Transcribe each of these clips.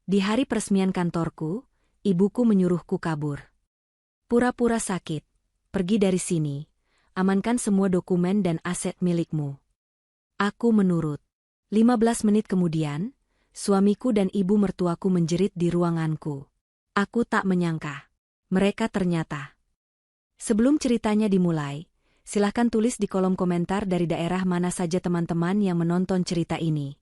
Di hari peresmian kantorku, ibuku menyuruhku kabur. Pura-pura sakit, pergi dari sini, amankan semua dokumen dan aset milikmu. Aku menurut. 15 menit kemudian, suamiku dan ibu mertuaku menjerit di ruanganku. Aku tak menyangka. Mereka ternyata. Sebelum ceritanya dimulai, silahkan tulis di kolom komentar dari daerah mana saja teman-teman yang menonton cerita ini.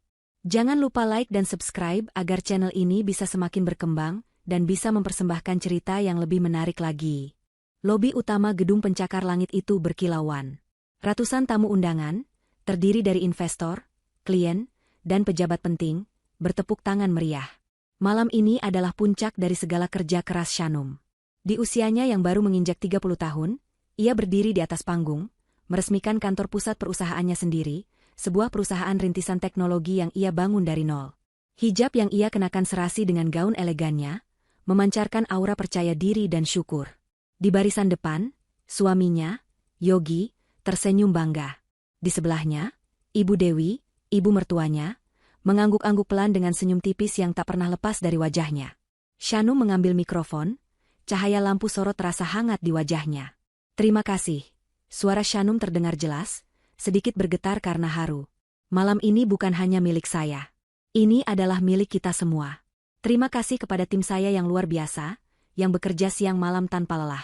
Jangan lupa like dan subscribe agar channel ini bisa semakin berkembang dan bisa mempersembahkan cerita yang lebih menarik lagi. Lobi utama gedung pencakar langit itu berkilauan. Ratusan tamu undangan, terdiri dari investor, klien, dan pejabat penting, bertepuk tangan meriah. Malam ini adalah puncak dari segala kerja keras Shanum. Di usianya yang baru menginjak 30 tahun, ia berdiri di atas panggung, meresmikan kantor pusat perusahaannya sendiri, sebuah perusahaan rintisan teknologi yang ia bangun dari nol. Hijab yang ia kenakan serasi dengan gaun elegannya, memancarkan aura percaya diri dan syukur. Di barisan depan, suaminya, Yogi, tersenyum bangga. Di sebelahnya, Ibu Dewi, ibu mertuanya, mengangguk-angguk pelan dengan senyum tipis yang tak pernah lepas dari wajahnya. Shanum mengambil mikrofon, cahaya lampu sorot terasa hangat di wajahnya. Terima kasih. Suara Shanum terdengar jelas, sedikit bergetar karena haru. Malam ini bukan hanya milik saya. Ini adalah milik kita semua. Terima kasih kepada tim saya yang luar biasa, yang bekerja siang malam tanpa lelah.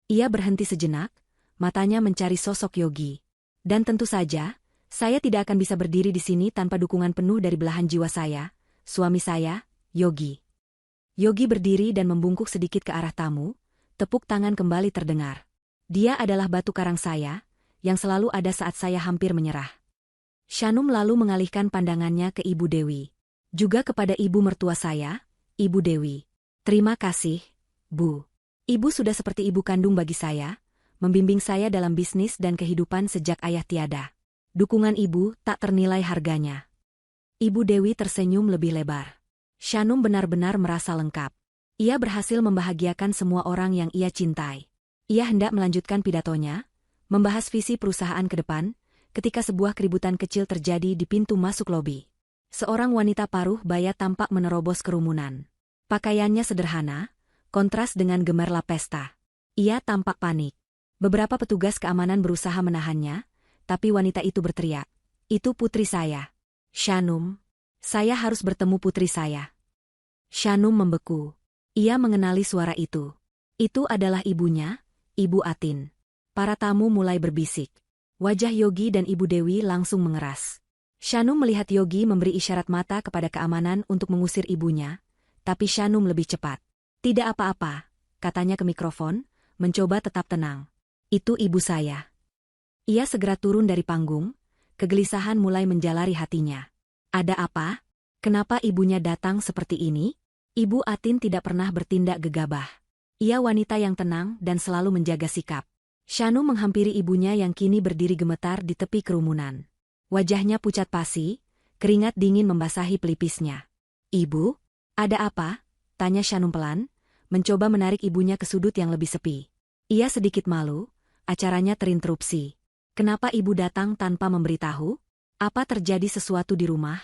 Ia berhenti sejenak, matanya mencari sosok Yogi. Dan tentu saja, saya tidak akan bisa berdiri di sini tanpa dukungan penuh dari belahan jiwa saya, suami saya, Yogi. Yogi berdiri dan membungkuk sedikit ke arah tamu, tepuk tangan kembali terdengar. Dia adalah batu karang saya, yang selalu ada saat saya hampir menyerah. Shanum lalu mengalihkan pandangannya ke Ibu Dewi. Juga kepada ibu mertua saya, Ibu Dewi. Terima kasih, Bu. Ibu sudah seperti ibu kandung bagi saya, membimbing saya dalam bisnis dan kehidupan sejak ayah tiada. Dukungan ibu tak ternilai harganya. Ibu Dewi tersenyum lebih lebar. Shanum benar-benar merasa lengkap. Ia berhasil membahagiakan semua orang yang ia cintai. Ia hendak melanjutkan pidatonya, membahas visi perusahaan ke depan, ketika sebuah keributan kecil terjadi di pintu masuk lobi. Seorang wanita paruh baya tampak menerobos kerumunan. Pakaiannya sederhana, kontras dengan gemerlap pesta. Ia tampak panik. Beberapa petugas keamanan berusaha menahannya, tapi wanita itu berteriak, "Itu putri saya. Shanum, saya harus bertemu putri saya." Shanum membeku. Ia mengenali suara itu. Itu adalah ibunya, Ibu Atin. Para tamu mulai berbisik. Wajah Yogi dan Ibu Dewi langsung mengeras. Shanum melihat Yogi memberi isyarat mata kepada keamanan untuk mengusir ibunya, tapi Shanum lebih cepat. "Tidak apa-apa," katanya ke mikrofon, mencoba tetap tenang. "Itu ibu saya." Ia segera turun dari panggung, kegelisahan mulai menjalari hatinya. Ada apa? Kenapa ibunya datang seperti ini? Ibu Atin tidak pernah bertindak gegabah. Ia wanita yang tenang dan selalu menjaga sikap. Shanum menghampiri ibunya yang kini berdiri gemetar di tepi kerumunan. Wajahnya pucat pasi, keringat dingin membasahi pelipisnya. "Ibu, ada apa?" tanya Shanum pelan, mencoba menarik ibunya ke sudut yang lebih sepi. Ia sedikit malu, acaranya terinterupsi. "Kenapa ibu datang tanpa memberitahu? Apa terjadi sesuatu di rumah?"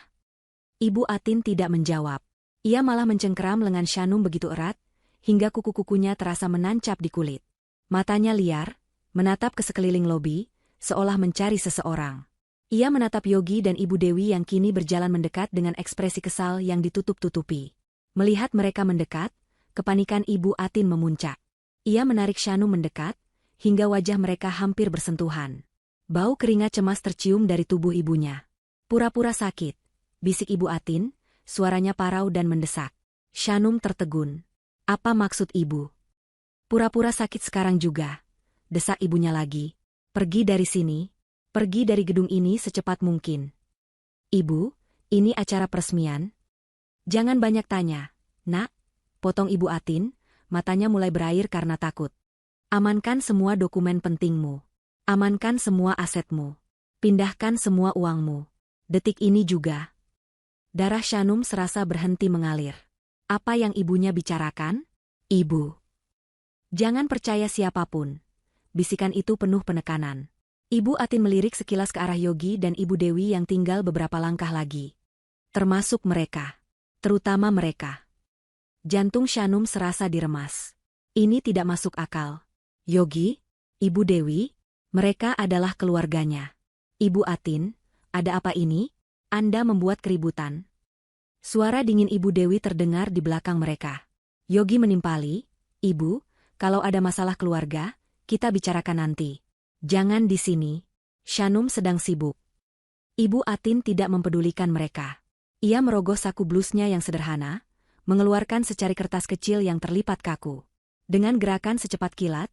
Ibu Atin tidak menjawab. Ia malah mencengkeram lengan Shanum begitu erat, hingga kuku-kukunya terasa menancap di kulit. Matanya liar, menatap ke sekeliling lobi, seolah mencari seseorang. Ia menatap Yogi dan Ibu Dewi yang kini berjalan mendekat dengan ekspresi kesal yang ditutup-tutupi. Melihat mereka mendekat, kepanikan Ibu Atin memuncak. Ia menarik Shanum mendekat, hingga wajah mereka hampir bersentuhan. Bau keringat cemas tercium dari tubuh ibunya. "Pura-pura sakit," bisik Ibu Atin, suaranya parau dan mendesak. Shanum tertegun. "Apa maksud ibu? Pura-pura sakit sekarang juga?" desak ibunya lagi. "Pergi dari sini, pergi dari gedung ini secepat mungkin." "Ibu, ini acara peresmian." "Jangan banyak tanya, Nak," potong Ibu Atin, matanya mulai berair karena takut. "Amankan semua dokumen pentingmu. Amankan semua asetmu. Pindahkan semua uangmu. Detik ini juga." Darah Shanum serasa berhenti mengalir. Apa yang ibunya bicarakan? "Ibu, jangan percaya siapapun." Bisikan itu penuh penekanan. Ibu Atin melirik sekilas ke arah Yogi dan Ibu Dewi yang tinggal beberapa langkah lagi. "Termasuk mereka. Terutama mereka. Jantung Shanum serasa diremas. Ini tidak masuk akal. Yogi, Ibu Dewi, mereka adalah keluarganya. Ibu Atin, ada apa ini? Anda membuat keributan. Suara dingin Ibu Dewi terdengar di belakang mereka. Yogi menimpali, Ibu, kalau ada masalah keluarga, kita bicarakan nanti. Jangan di sini. Shanum sedang sibuk. Ibu Atin tidak mempedulikan mereka. Ia merogoh saku blusnya yang sederhana, mengeluarkan secari kertas kecil yang terlipat kaku. Dengan gerakan secepat kilat,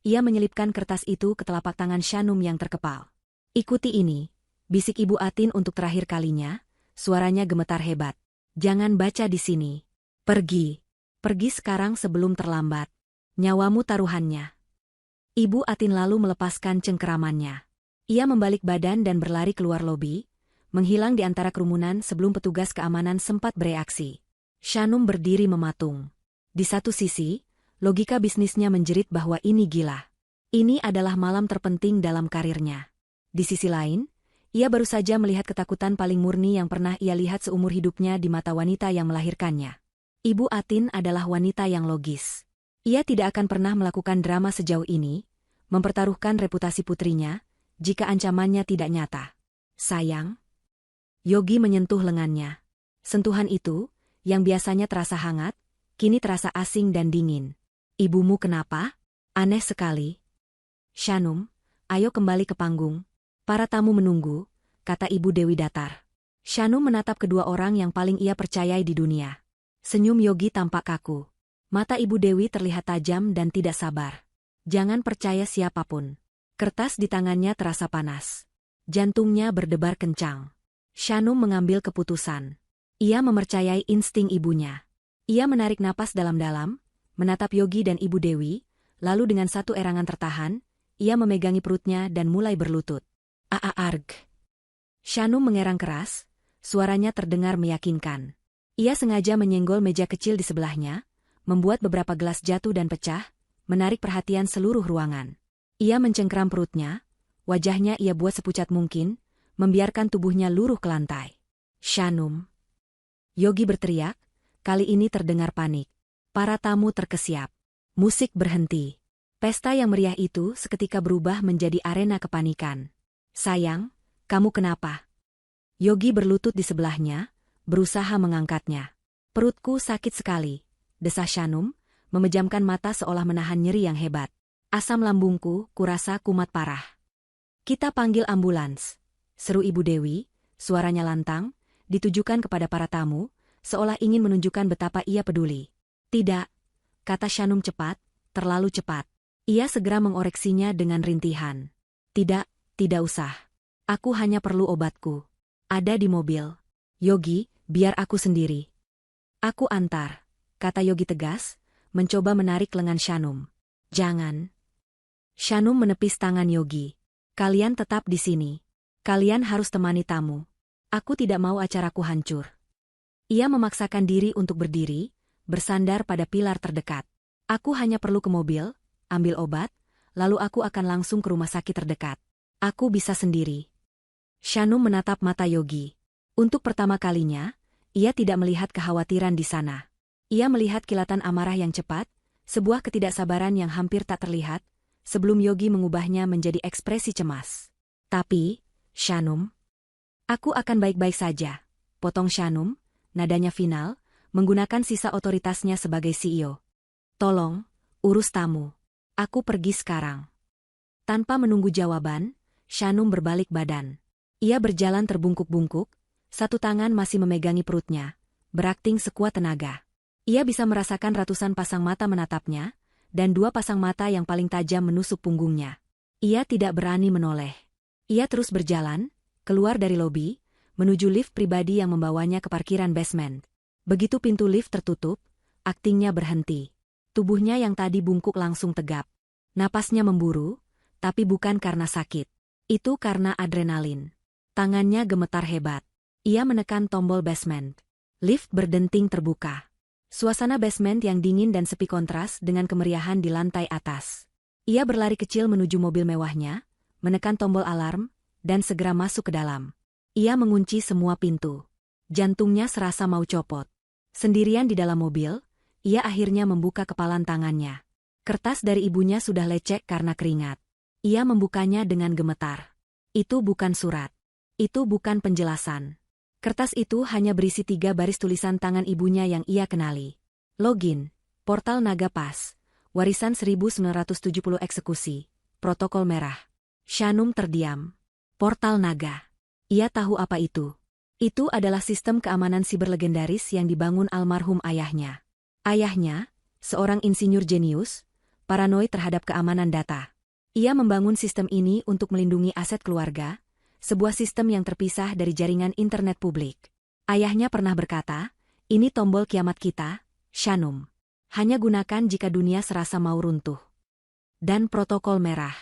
ia menyelipkan kertas itu ke telapak tangan Shanum yang terkepal. Ikuti ini, bisik Ibu Atin untuk terakhir kalinya, suaranya gemetar hebat. Jangan baca di sini. Pergi. Pergi sekarang sebelum terlambat. Nyawamu taruhannya. Ibu Atin lalu melepaskan cengkeramannya. Ia membalik badan dan berlari keluar lobi, menghilang di antara kerumunan sebelum petugas keamanan sempat bereaksi. Shanum berdiri mematung. Di satu sisi, logika bisnisnya menjerit bahwa ini gila. Ini adalah malam terpenting dalam karirnya. Di sisi lain, ia baru saja melihat ketakutan paling murni yang pernah ia lihat seumur hidupnya di mata wanita yang melahirkannya. Ibu Atin adalah wanita yang logis. Ia tidak akan pernah melakukan drama sejauh ini, mempertaruhkan reputasi putrinya, jika ancamannya tidak nyata. Sayang. Yogi menyentuh lengannya. Sentuhan itu, yang biasanya terasa hangat, kini terasa asing dan dingin. Ibumu kenapa? Aneh sekali. Shanum, ayo kembali ke panggung. Para tamu menunggu, kata Ibu Dewi datar. Shanum menatap kedua orang yang paling ia percayai di dunia. Senyum Yogi tampak kaku. Mata Ibu Dewi terlihat tajam dan tidak sabar. Jangan percaya siapapun. Kertas di tangannya terasa panas. Jantungnya berdebar kencang. Shanum mengambil keputusan. Ia mempercayai insting ibunya. Ia menarik napas dalam-dalam, menatap Yogi dan Ibu Dewi, lalu dengan satu erangan tertahan, ia memegangi perutnya dan mulai berlutut. Arg. Shanum mengerang keras, suaranya terdengar meyakinkan. Ia sengaja menyenggol meja kecil di sebelahnya, membuat beberapa gelas jatuh dan pecah, menarik perhatian seluruh ruangan. Ia mencengkeram perutnya, wajahnya ia buat sepucat mungkin, membiarkan tubuhnya luruh ke lantai. Shanum. Yogi berteriak, kali ini terdengar panik. Para tamu terkesiap. Musik berhenti. Pesta yang meriah itu seketika berubah menjadi arena kepanikan. Sayang, kamu kenapa? Yogi berlutut di sebelahnya, berusaha mengangkatnya. Perutku sakit sekali, desah Shanum, memejamkan mata seolah menahan nyeri yang hebat. Asam lambungku, kurasa kumat parah. Kita panggil ambulans, seru Ibu Dewi, suaranya lantang, ditujukan kepada para tamu, seolah ingin menunjukkan betapa ia peduli. Tidak, kata Shanum cepat, terlalu cepat. Ia segera mengoreksinya dengan rintihan. Tidak usah. Aku hanya perlu obatku. Ada di mobil. Yogi, biar aku sendiri. Aku antar, kata Yogi tegas, mencoba menarik lengan Shanum. Jangan. Shanum menepis tangan Yogi. Kalian tetap di sini. Kalian harus temani tamu. Aku tidak mau acaraku hancur. Ia memaksakan diri untuk berdiri, bersandar pada pilar terdekat. Aku hanya perlu ke mobil, ambil obat, lalu aku akan langsung ke rumah sakit terdekat. Aku bisa sendiri. Shanum menatap mata Yogi. Untuk pertama kalinya, ia tidak melihat kekhawatiran di sana. Ia melihat kilatan amarah yang cepat, sebuah ketidaksabaran yang hampir tak terlihat, sebelum Yogi mengubahnya menjadi ekspresi cemas. Tapi, Shanum, aku akan baik-baik saja, potong Shanum, nadanya final, menggunakan sisa otoritasnya sebagai CEO. Tolong, urus tamu. Aku pergi sekarang. Tanpa menunggu jawaban, Shanum berbalik badan. Ia berjalan terbungkuk-bungkuk, satu tangan masih memegangi perutnya, berakting sekuat tenaga. Ia bisa merasakan ratusan pasang mata menatapnya, dan dua pasang mata yang paling tajam menusuk punggungnya. Ia tidak berani menoleh. Ia terus berjalan, keluar dari lobi, menuju lift pribadi yang membawanya ke parkiran basement. Begitu pintu lift tertutup, aktingnya berhenti. Tubuhnya yang tadi bungkuk langsung tegap. Napasnya memburu, tapi bukan karena sakit. Itu karena adrenalin. Tangannya gemetar hebat. Ia menekan tombol basement. Lift berdenting terbuka. Suasana basement yang dingin dan sepi kontras dengan kemeriahan di lantai atas. Ia berlari kecil menuju mobil mewahnya, menekan tombol alarm, dan segera masuk ke dalam. Ia mengunci semua pintu. Jantungnya serasa mau copot. Sendirian di dalam mobil, ia akhirnya membuka kepalan tangannya. Kertas dari ibunya sudah lecek karena keringat. Ia membukanya dengan gemetar. Itu bukan surat. Itu bukan penjelasan. Kertas itu hanya berisi 3 baris tulisan tangan ibunya yang ia kenali. Login, portal naga pas, warisan 1970 eksekusi, protokol merah. Shanum terdiam. Portal naga. Ia tahu apa itu. Itu adalah sistem keamanan siber legendaris yang dibangun almarhum ayahnya. Ayahnya, seorang insinyur jenius, paranoid terhadap keamanan data. Ia membangun sistem ini untuk melindungi aset keluarga, sebuah sistem yang terpisah dari jaringan internet publik. Ayahnya pernah berkata, ini tombol kiamat kita, Shanum. Hanya gunakan jika dunia serasa mau runtuh. Dan protokol merah.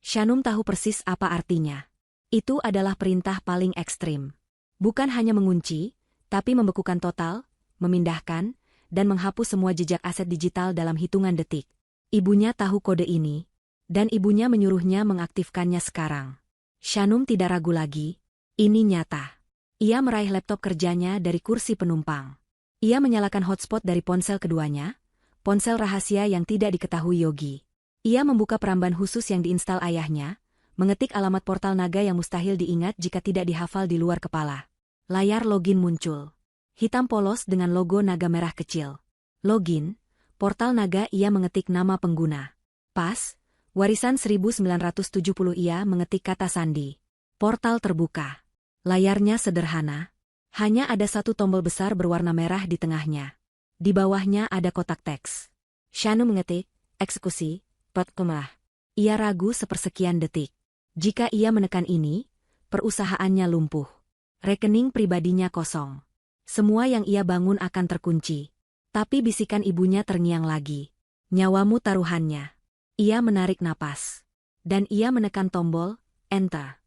Shanum tahu persis apa artinya. Itu adalah perintah paling ekstrim. Bukan hanya mengunci, tapi membekukan total, memindahkan, dan menghapus semua jejak aset digital dalam hitungan detik. Ibunya tahu kode ini, dan ibunya menyuruhnya mengaktifkannya sekarang. Shanum tidak ragu lagi, ini nyata. Ia meraih laptop kerjanya dari kursi penumpang. Ia menyalakan hotspot dari ponsel keduanya, ponsel rahasia yang tidak diketahui Yogi. Ia membuka peramban khusus yang diinstal ayahnya, mengetik alamat portal naga yang mustahil diingat jika tidak dihafal di luar kepala. Layar login muncul. Hitam polos dengan logo naga merah kecil. Login. Portal naga ia mengetik nama pengguna. Pas, warisan 1970 ia mengetik kata sandi. Portal terbuka. Layarnya sederhana. Hanya ada satu tombol besar berwarna merah di tengahnya. Di bawahnya ada kotak teks. Shanum mengetik, eksekusi, potkomah. Ia ragu sepersekian detik. Jika ia menekan ini, perusahaannya lumpuh. Rekening pribadinya kosong. Semua yang ia bangun akan terkunci. Tapi bisikan ibunya terngiang lagi. Nyawamu taruhannya. Ia menarik napas. Dan ia menekan tombol, enter.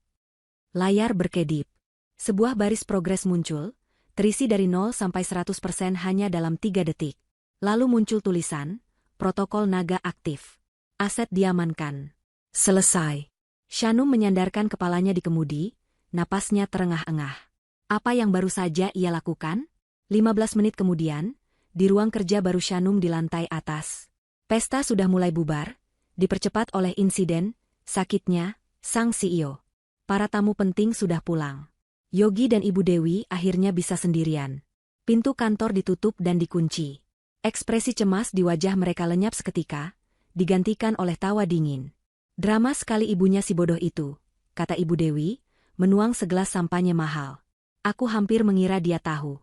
Layar berkedip. Sebuah baris progres muncul, terisi dari 0 sampai 100% hanya dalam 3 detik. Lalu muncul tulisan, protokol naga aktif. Aset diamankan. Selesai. Shanum menyandarkan kepalanya di kemudi, napasnya terengah-engah. Apa yang baru saja ia lakukan? 15 menit kemudian, di ruang kerja baru Shanum di lantai atas. Pesta sudah mulai bubar, dipercepat oleh insiden, sakitnya, sang CEO. Para tamu penting sudah pulang. Yogi dan Ibu Dewi akhirnya bisa sendirian. Pintu kantor ditutup dan dikunci. Ekspresi cemas di wajah mereka lenyap seketika, digantikan oleh tawa dingin. Drama sekali ibunya si bodoh itu, kata Ibu Dewi, menuang segelas sampanye mahal. Aku hampir mengira dia tahu.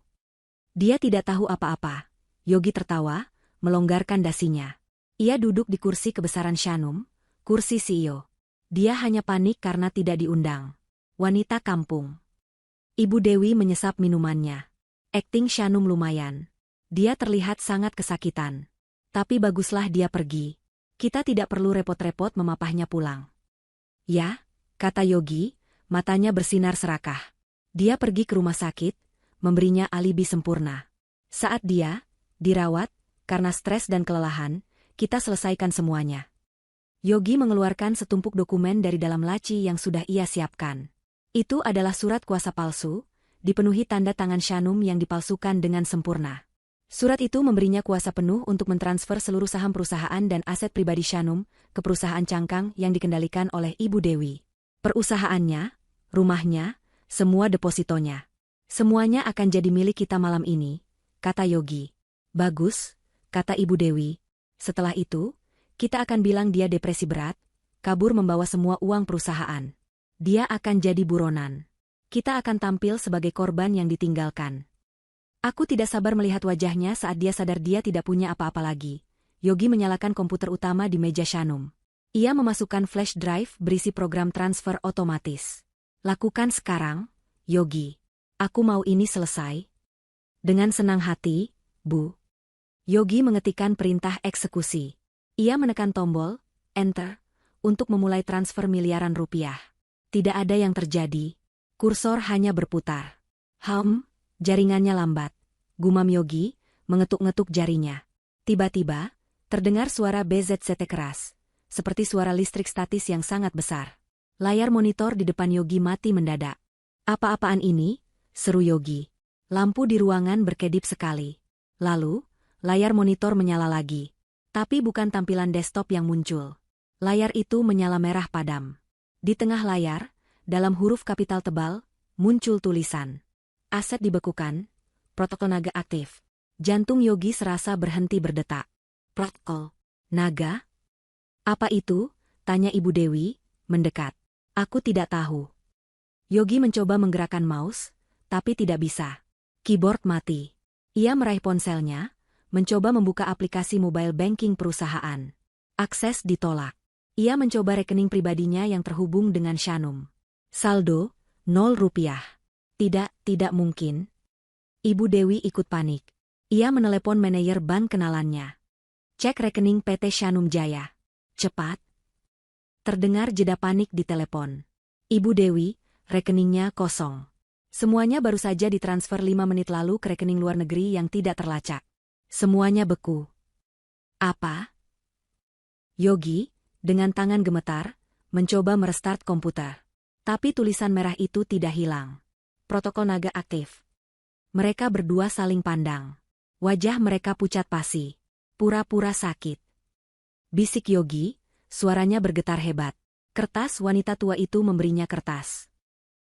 Dia tidak tahu apa-apa. Yogi tertawa, melonggarkan dasinya. Ia duduk di kursi kebesaran Shanum, kursi CEO. Dia hanya panik karena tidak diundang. Wanita kampung. Ibu Dewi menyesap minumannya. Akting Shanum lumayan. Dia terlihat sangat kesakitan. Tapi baguslah dia pergi. Kita tidak perlu repot-repot memapahnya pulang. Ya, kata Yogi, matanya bersinar serakah. Dia pergi ke rumah sakit, memberinya alibi sempurna. Saat dia dirawat, karena stres dan kelelahan, kita selesaikan semuanya. Yogi mengeluarkan setumpuk dokumen dari dalam laci yang sudah ia siapkan. Itu adalah surat kuasa palsu, dipenuhi tanda tangan Shanum yang dipalsukan dengan sempurna. Surat itu memberinya kuasa penuh untuk mentransfer seluruh saham perusahaan dan aset pribadi Shanum ke perusahaan cangkang yang dikendalikan oleh Ibu Dewi. Perusahaannya, rumahnya, semua depositonya. Semuanya akan jadi milik kita malam ini, kata Yogi. Bagus, kata Ibu Dewi. Setelah itu, kita akan bilang dia depresi berat, kabur membawa semua uang perusahaan. Dia akan jadi buronan. Kita akan tampil sebagai korban yang ditinggalkan. Aku tidak sabar melihat wajahnya saat dia sadar dia tidak punya apa-apa lagi. Yogi menyalakan komputer utama di meja Shanum. Ia memasukkan flash drive berisi program transfer otomatis. Lakukan sekarang, Yogi. Aku mau ini selesai. Dengan senang hati, Bu. Yogi mengetikkan perintah eksekusi. Ia menekan tombol, enter, untuk memulai transfer miliaran rupiah. Tidak ada yang terjadi. Kursor hanya berputar. Jaringannya lambat. Gumam Yogi, mengetuk-ngetuk jarinya. Tiba-tiba, terdengar suara BZCT keras, seperti suara listrik statis yang sangat besar. Layar monitor di depan Yogi mati mendadak. Apa-apaan ini? Seru Yogi. Lampu di ruangan berkedip sekali. Lalu, layar monitor menyala lagi. Tapi bukan tampilan desktop yang muncul. Layar itu menyala merah padam. Di tengah layar, dalam huruf kapital tebal, muncul tulisan. Aset dibekukan, protokol naga aktif. Jantung Yogi serasa berhenti berdetak. Protokol naga? Apa itu? Tanya Ibu Dewi, mendekat. Aku tidak tahu. Yogi mencoba menggerakkan mouse, tapi tidak bisa. Keyboard mati. Ia meraih ponselnya, mencoba membuka aplikasi mobile banking perusahaan. Akses ditolak. Ia mencoba rekening pribadinya yang terhubung dengan Shanum. Saldo, 0 rupiah. Tidak mungkin. Ibu Dewi ikut panik. Ia menelepon manajer bank kenalannya. Cek rekening PT Shanum Jaya. Cepat. Terdengar jeda panik di telepon. Ibu Dewi, rekeningnya kosong. Semuanya baru saja ditransfer 5 menit lalu ke rekening luar negeri yang tidak terlacak. Semuanya beku. Apa? Yogi, dengan tangan gemetar, mencoba merestart komputer. Tapi tulisan merah itu tidak hilang. Protokol naga aktif. Mereka berdua saling pandang. Wajah mereka pucat pasi. Pura-pura sakit. Bisik Yogi, suaranya bergetar hebat. Kertas, wanita tua itu memberinya kertas.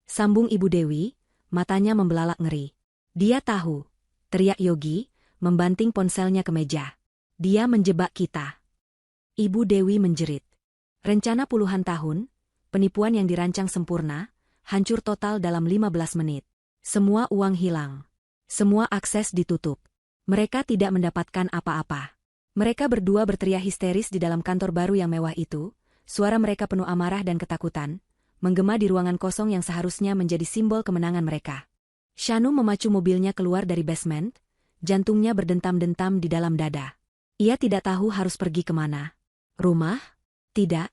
Sambung Ibu Dewi, matanya membelalak ngeri. Dia tahu, teriak Yogi, membanting ponselnya ke meja. Dia menjebak kita. Ibu Dewi menjerit. Rencana puluhan tahun, penipuan yang dirancang sempurna, hancur total dalam 15 menit. Semua uang hilang. Semua akses ditutup. Mereka tidak mendapatkan apa-apa. Mereka berdua berteriak histeris di dalam kantor baru yang mewah itu, suara mereka penuh amarah dan ketakutan, menggema di ruangan kosong yang seharusnya menjadi simbol kemenangan mereka. Shanum memacu mobilnya keluar dari basement, jantungnya berdentam-dentam di dalam dada. Ia tidak tahu harus pergi kemana. Rumah? Tidak.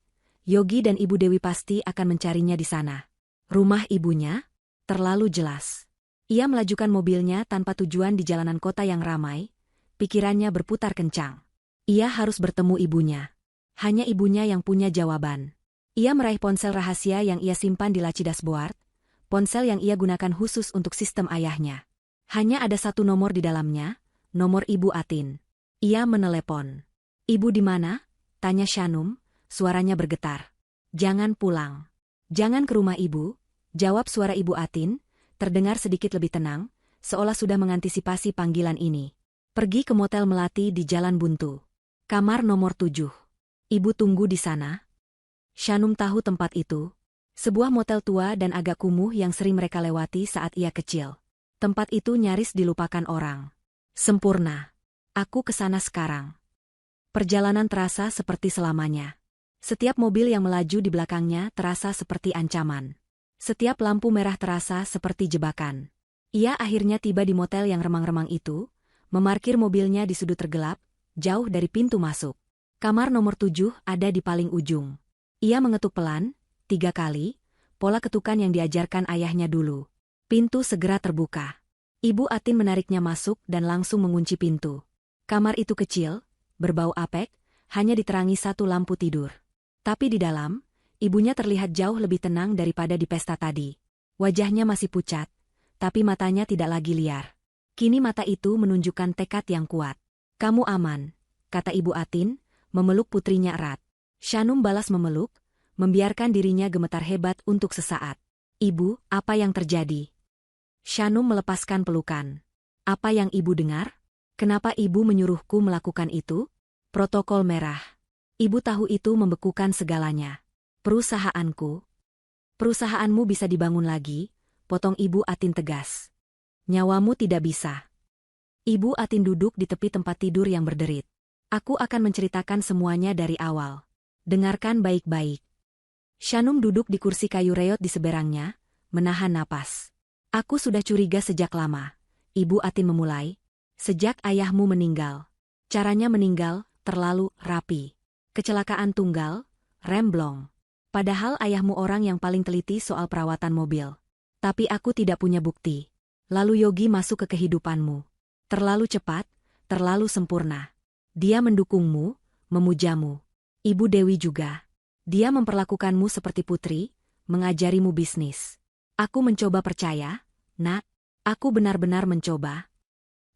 Yogi dan Ibu Dewi pasti akan mencarinya di sana. Rumah ibunya? Terlalu jelas. Ia melajukan mobilnya tanpa tujuan di jalanan kota yang ramai. Pikirannya berputar kencang. Ia harus bertemu ibunya. Hanya ibunya yang punya jawaban. Ia meraih ponsel rahasia yang ia simpan di laci dashboard, ponsel yang ia gunakan khusus untuk sistem ayahnya. Hanya ada satu nomor di dalamnya, nomor Ibu Atin. Ia menelepon. Ibu di mana? Tanya Shanum, suaranya bergetar. Jangan pulang. Jangan ke rumah ibu, jawab suara Ibu Atin, terdengar sedikit lebih tenang, seolah sudah mengantisipasi panggilan ini. Pergi ke motel Melati di Jalan Buntu. Kamar nomor 7. Ibu tunggu di sana. Shanum tahu tempat itu. Sebuah motel tua dan agak kumuh yang sering mereka lewati saat ia kecil. Tempat itu nyaris dilupakan orang. Sempurna. Aku ke sana sekarang. Perjalanan terasa seperti selamanya. Setiap mobil yang melaju di belakangnya terasa seperti ancaman. Setiap lampu merah terasa seperti jebakan. Ia akhirnya tiba di motel yang remang-remang itu, memarkir mobilnya di sudut tergelap, jauh dari pintu masuk. Kamar nomor 7 ada di paling ujung. Ia mengetuk pelan, 3 kali, pola ketukan yang diajarkan ayahnya dulu. Pintu segera terbuka. Ibu Atin menariknya masuk dan langsung mengunci pintu. Kamar itu kecil, berbau apek, hanya diterangi satu lampu tidur. Tapi di dalam, ibunya terlihat jauh lebih tenang daripada di pesta tadi. Wajahnya masih pucat, tapi matanya tidak lagi liar. Kini mata itu menunjukkan tekad yang kuat. Kamu aman, kata Ibu Atin, memeluk putrinya erat. Shanum balas memeluk, membiarkan dirinya gemetar hebat untuk sesaat. Ibu, apa yang terjadi? Shanum melepaskan pelukan. Apa yang ibu dengar? Kenapa ibu menyuruhku melakukan itu? Protokol merah. Ibu tahu itu membekukan segalanya. Perusahaanku. Perusahaanmu bisa dibangun lagi, potong Ibu Atin tegas. Nyawamu tidak bisa. Ibu Atin duduk di tepi tempat tidur yang berderit. Aku akan menceritakan semuanya dari awal. Dengarkan baik-baik. Shanum duduk di kursi kayu reot di seberangnya, menahan napas. Aku sudah curiga sejak lama. Ibu Atin memulai. Sejak ayahmu meninggal. Caranya meninggal terlalu rapi. Kecelakaan tunggal, remblong. Padahal ayahmu orang yang paling teliti soal perawatan mobil. Tapi aku tidak punya bukti. Lalu Yogi masuk ke kehidupanmu. Terlalu cepat, terlalu sempurna. Dia mendukungmu, memujamu. Ibu Dewi juga. Dia memperlakukanmu seperti putri, mengajarimu bisnis. Aku mencoba percaya, Nak. Aku benar-benar mencoba.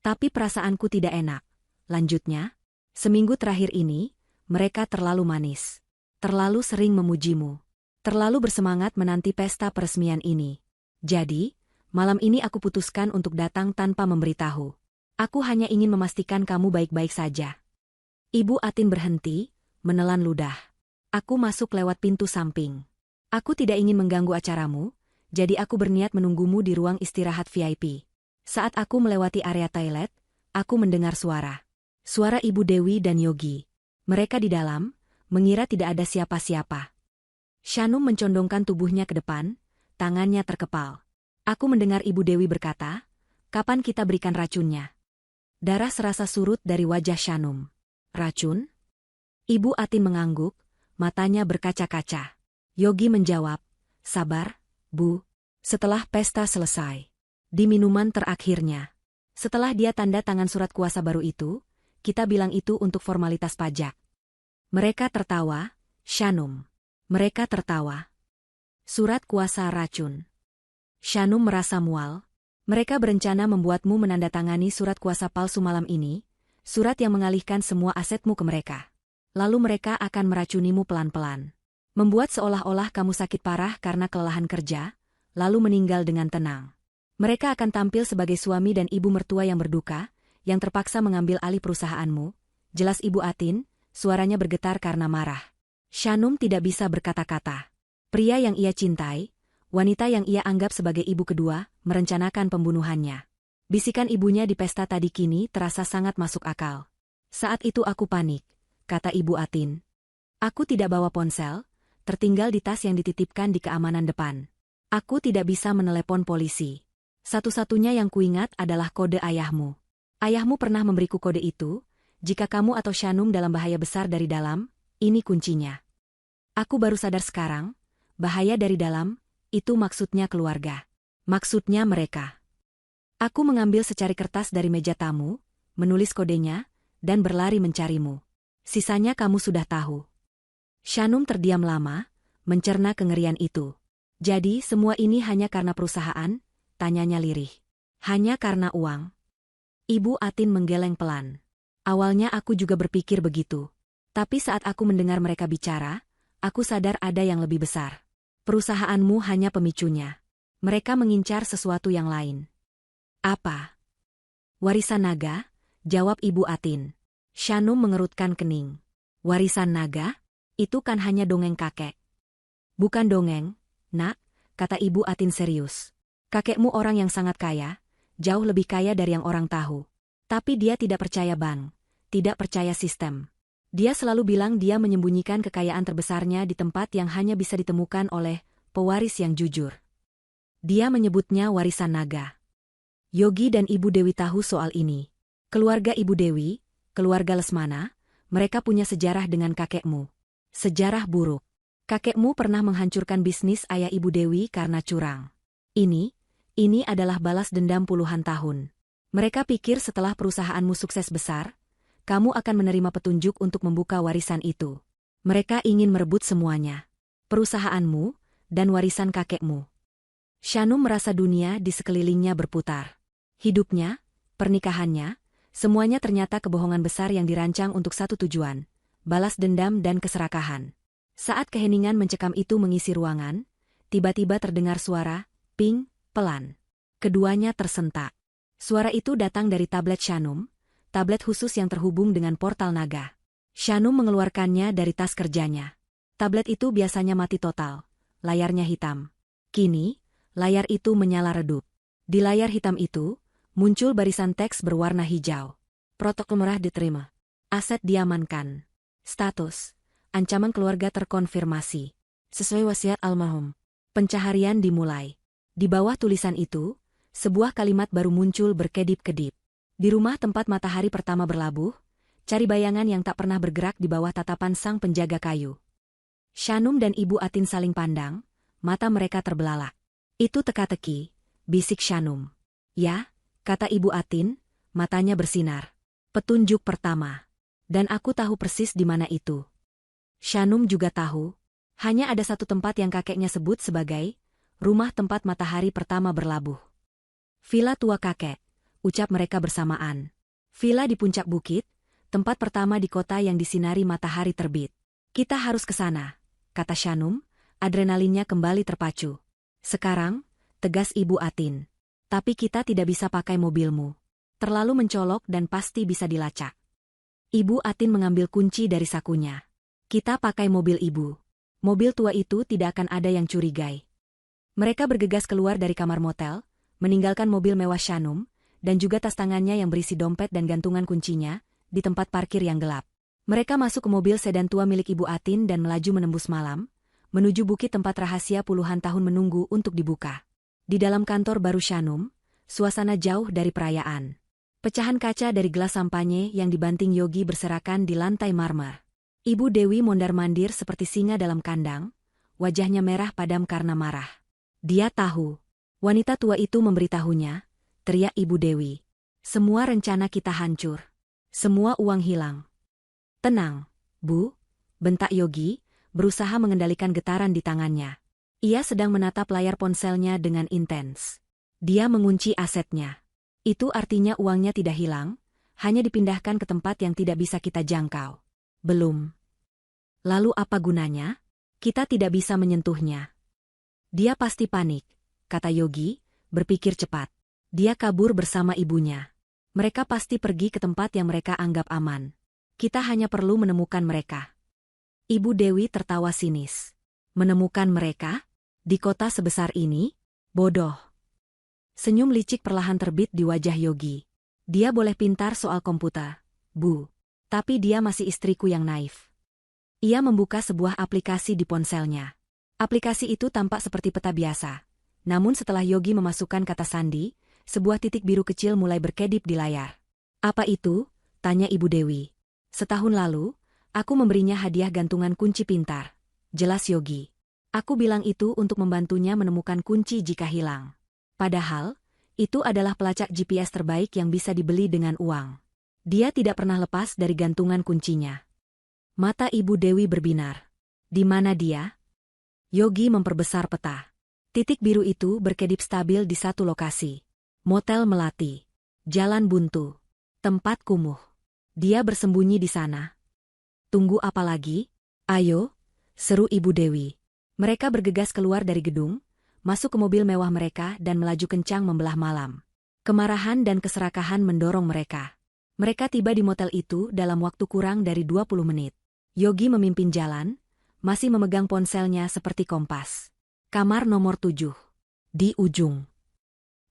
Tapi perasaanku tidak enak. Lanjutnya, seminggu terakhir ini, mereka terlalu manis. Terlalu sering memujimu. Terlalu bersemangat menanti pesta peresmian ini. Jadi, malam ini aku putuskan untuk datang tanpa memberitahu. Aku hanya ingin memastikan kamu baik-baik saja. Ibu Atin berhenti, menelan ludah. Aku masuk lewat pintu samping. Aku tidak ingin mengganggu acaramu, jadi aku berniat menunggumu di ruang istirahat VIP. Saat aku melewati area toilet, aku mendengar suara. Suara Ibu Dewi dan Yogi. Mereka di dalam, mengira tidak ada siapa-siapa. Shanum mencondongkan tubuhnya ke depan, tangannya terkepal. Aku mendengar Ibu Dewi berkata, "Kapan kita berikan racunnya?" Darah serasa surut dari wajah Shanum. "Racun?" Ibu Atin mengangguk, matanya berkaca-kaca. Yogi menjawab, "Sabar, Bu. Setelah pesta selesai. Di minuman terakhirnya. Setelah dia tanda tangan surat kuasa baru itu, kita bilang itu untuk formalitas pajak." Mereka tertawa, Shanum. Mereka tertawa. Surat kuasa racun. Shanum merasa mual. Mereka berencana membuatmu menandatangani surat kuasa palsu malam ini, surat yang mengalihkan semua asetmu ke mereka. Lalu mereka akan meracunimu pelan-pelan. Membuat seolah-olah kamu sakit parah karena kelelahan kerja, lalu meninggal dengan tenang. Mereka akan tampil sebagai suami dan ibu mertua yang berduka, yang terpaksa mengambil alih perusahaanmu. Jelas Ibu Atin, suaranya bergetar karena marah. Shanum tidak bisa berkata-kata. Pria yang ia cintai, wanita yang ia anggap sebagai ibu kedua, merencanakan pembunuhannya. Bisikan ibunya di pesta tadi kini terasa sangat masuk akal. "Saat itu aku panik," kata Ibu Atin. "Aku tidak bawa ponsel, tertinggal di tas yang dititipkan di keamanan depan. Aku tidak bisa menelepon polisi. Satu-satunya yang kuingat adalah kode ayahmu. Ayahmu pernah memberiku kode itu, jika kamu atau Shanum dalam bahaya besar dari dalam, ini kuncinya. Aku baru sadar sekarang, bahaya dari dalam, itu maksudnya keluarga. Maksudnya mereka." Aku mengambil secari kertas dari meja tamu, menulis kodenya, dan berlari mencarimu. Sisanya kamu sudah tahu. Shanum terdiam lama, mencerna kengerian itu. "Jadi semua ini hanya karena perusahaan?" tanyanya lirih. "Hanya karena uang?" Ibu Atin menggeleng pelan. "Awalnya aku juga berpikir begitu. Tapi saat aku mendengar mereka bicara, aku sadar ada yang lebih besar. Perusahaanmu hanya pemicunya. Mereka mengincar sesuatu yang lain." "Apa?" "Warisan naga," jawab Ibu Atin. Shanum mengerutkan kening. "Warisan naga? Itu kan hanya dongeng kakek." "Bukan dongeng, Nak," kata Ibu Atin serius. "Kakekmu orang yang sangat kaya, jauh lebih kaya dari yang orang tahu. Tapi dia tidak percaya bank, tidak percaya sistem. Dia selalu bilang dia menyembunyikan kekayaan terbesarnya di tempat yang hanya bisa ditemukan oleh pewaris yang jujur. Dia menyebutnya warisan naga." Yogi dan Ibu Dewi tahu soal ini. Keluarga Ibu Dewi, keluarga Lesmana, mereka punya sejarah dengan kakekmu. Sejarah buruk. Kakekmu pernah menghancurkan bisnis ayah Ibu Dewi karena curang. Ini adalah balas dendam puluhan tahun. Mereka pikir setelah perusahaanmu sukses besar, kamu akan menerima petunjuk untuk membuka warisan itu. Mereka ingin merebut semuanya. Perusahaanmu, dan warisan kakekmu. Shanum merasa dunia di sekelilingnya berputar. Hidupnya, pernikahannya, semuanya ternyata kebohongan besar yang dirancang untuk satu tujuan, balas dendam dan keserakahan. Saat keheningan mencekam itu mengisi ruangan, tiba-tiba terdengar suara, ping, pelan. Keduanya tersentak. Suara itu datang dari tablet Shanum, tablet khusus yang terhubung dengan portal naga. Shanum mengeluarkannya dari tas kerjanya. Tablet itu biasanya mati total, layarnya hitam. Kini, layar itu menyala redup. Di layar hitam itu, muncul barisan teks berwarna hijau. Protokol merah diterima. Aset diamankan. Status, ancaman keluarga terkonfirmasi. Sesuai wasiat almarhum. Pencaharian dimulai. Di bawah tulisan itu, sebuah kalimat baru muncul berkedip-kedip. Di rumah tempat matahari pertama berlabuh, cari bayangan yang tak pernah bergerak di bawah tatapan sang penjaga kayu. Shanum dan Ibu Atin saling pandang, mata mereka terbelalak. "Itu teka-teki," bisik Shanum. "Ya," kata Ibu Atin, matanya bersinar. "Petunjuk pertama. Dan aku tahu persis di mana itu." Shanum juga tahu, hanya ada satu tempat yang kakeknya sebut sebagai rumah tempat matahari pertama berlabuh. Villa tua kakek, ucap mereka bersamaan. Villa di puncak bukit, tempat pertama di kota yang disinari matahari terbit. Kita harus ke sana, kata Shanum, adrenalinnya kembali terpacu. Sekarang, tegas Ibu Atin. Tapi kita tidak bisa pakai mobilmu. Terlalu mencolok dan pasti bisa dilacak. Ibu Atin mengambil kunci dari sakunya. Kita pakai mobil ibu. Mobil tua itu tidak akan ada yang curigai. Mereka bergegas keluar dari kamar motel, meninggalkan mobil mewah Shanum, dan juga tas tangannya yang berisi dompet dan gantungan kuncinya, di tempat parkir yang gelap. Mereka masuk ke mobil sedan tua milik Ibu Atin dan melaju menembus malam, menuju bukit tempat rahasia puluhan tahun menunggu untuk dibuka. Di dalam kantor baru Shanum, suasana jauh dari perayaan. Pecahan kaca dari gelas sampanye yang dibanting Yogi berserakan di lantai marmer. Ibu Dewi mondar-mandir seperti singa dalam kandang, wajahnya merah padam karena marah. Dia tahu. Wanita tua itu memberitahunya, teriak Ibu Dewi. Semua rencana kita hancur. Semua uang hilang. Tenang, Bu, bentak Yogi, berusaha mengendalikan getaran di tangannya. Ia sedang menatap layar ponselnya dengan intens. Dia mengunci asetnya. Itu artinya uangnya tidak hilang, hanya dipindahkan ke tempat yang tidak bisa kita jangkau. Belum. Lalu apa gunanya? Kita tidak bisa menyentuhnya. Dia pasti panik, kata Yogi, berpikir cepat. Dia kabur bersama ibunya. Mereka pasti pergi ke tempat yang mereka anggap aman. Kita hanya perlu menemukan mereka. Ibu Dewi tertawa sinis. Menemukan mereka? Di kota sebesar ini? Bodoh. Senyum licik perlahan terbit di wajah Yogi. Dia boleh pintar soal komputer, Bu. Tapi dia masih istriku yang naif. Ia membuka sebuah aplikasi di ponselnya. Aplikasi itu tampak seperti peta biasa. Namun setelah Yogi memasukkan kata sandi, sebuah titik biru kecil mulai berkedip di layar. Apa itu? Tanya Ibu Dewi. Setahun lalu, aku memberinya hadiah gantungan kunci pintar. Jelas Yogi. Aku bilang itu untuk membantunya menemukan kunci jika hilang. Padahal, itu adalah pelacak GPS terbaik yang bisa dibeli dengan uang. Dia tidak pernah lepas dari gantungan kuncinya. Mata Ibu Dewi berbinar. Di mana dia? Yogi memperbesar peta. Titik biru itu berkedip stabil di satu lokasi. Motel Melati. Jalan buntu. Tempat kumuh. Dia bersembunyi di sana. Tunggu apa lagi? Ayo, seru Ibu Dewi. Mereka bergegas keluar dari gedung, masuk ke mobil mewah mereka dan melaju kencang membelah malam. Kemarahan dan keserakahan mendorong mereka. Mereka tiba di motel itu dalam waktu kurang dari 20 menit. Yogi memimpin jalan, masih memegang ponselnya seperti kompas. Kamar nomor 7. Di ujung.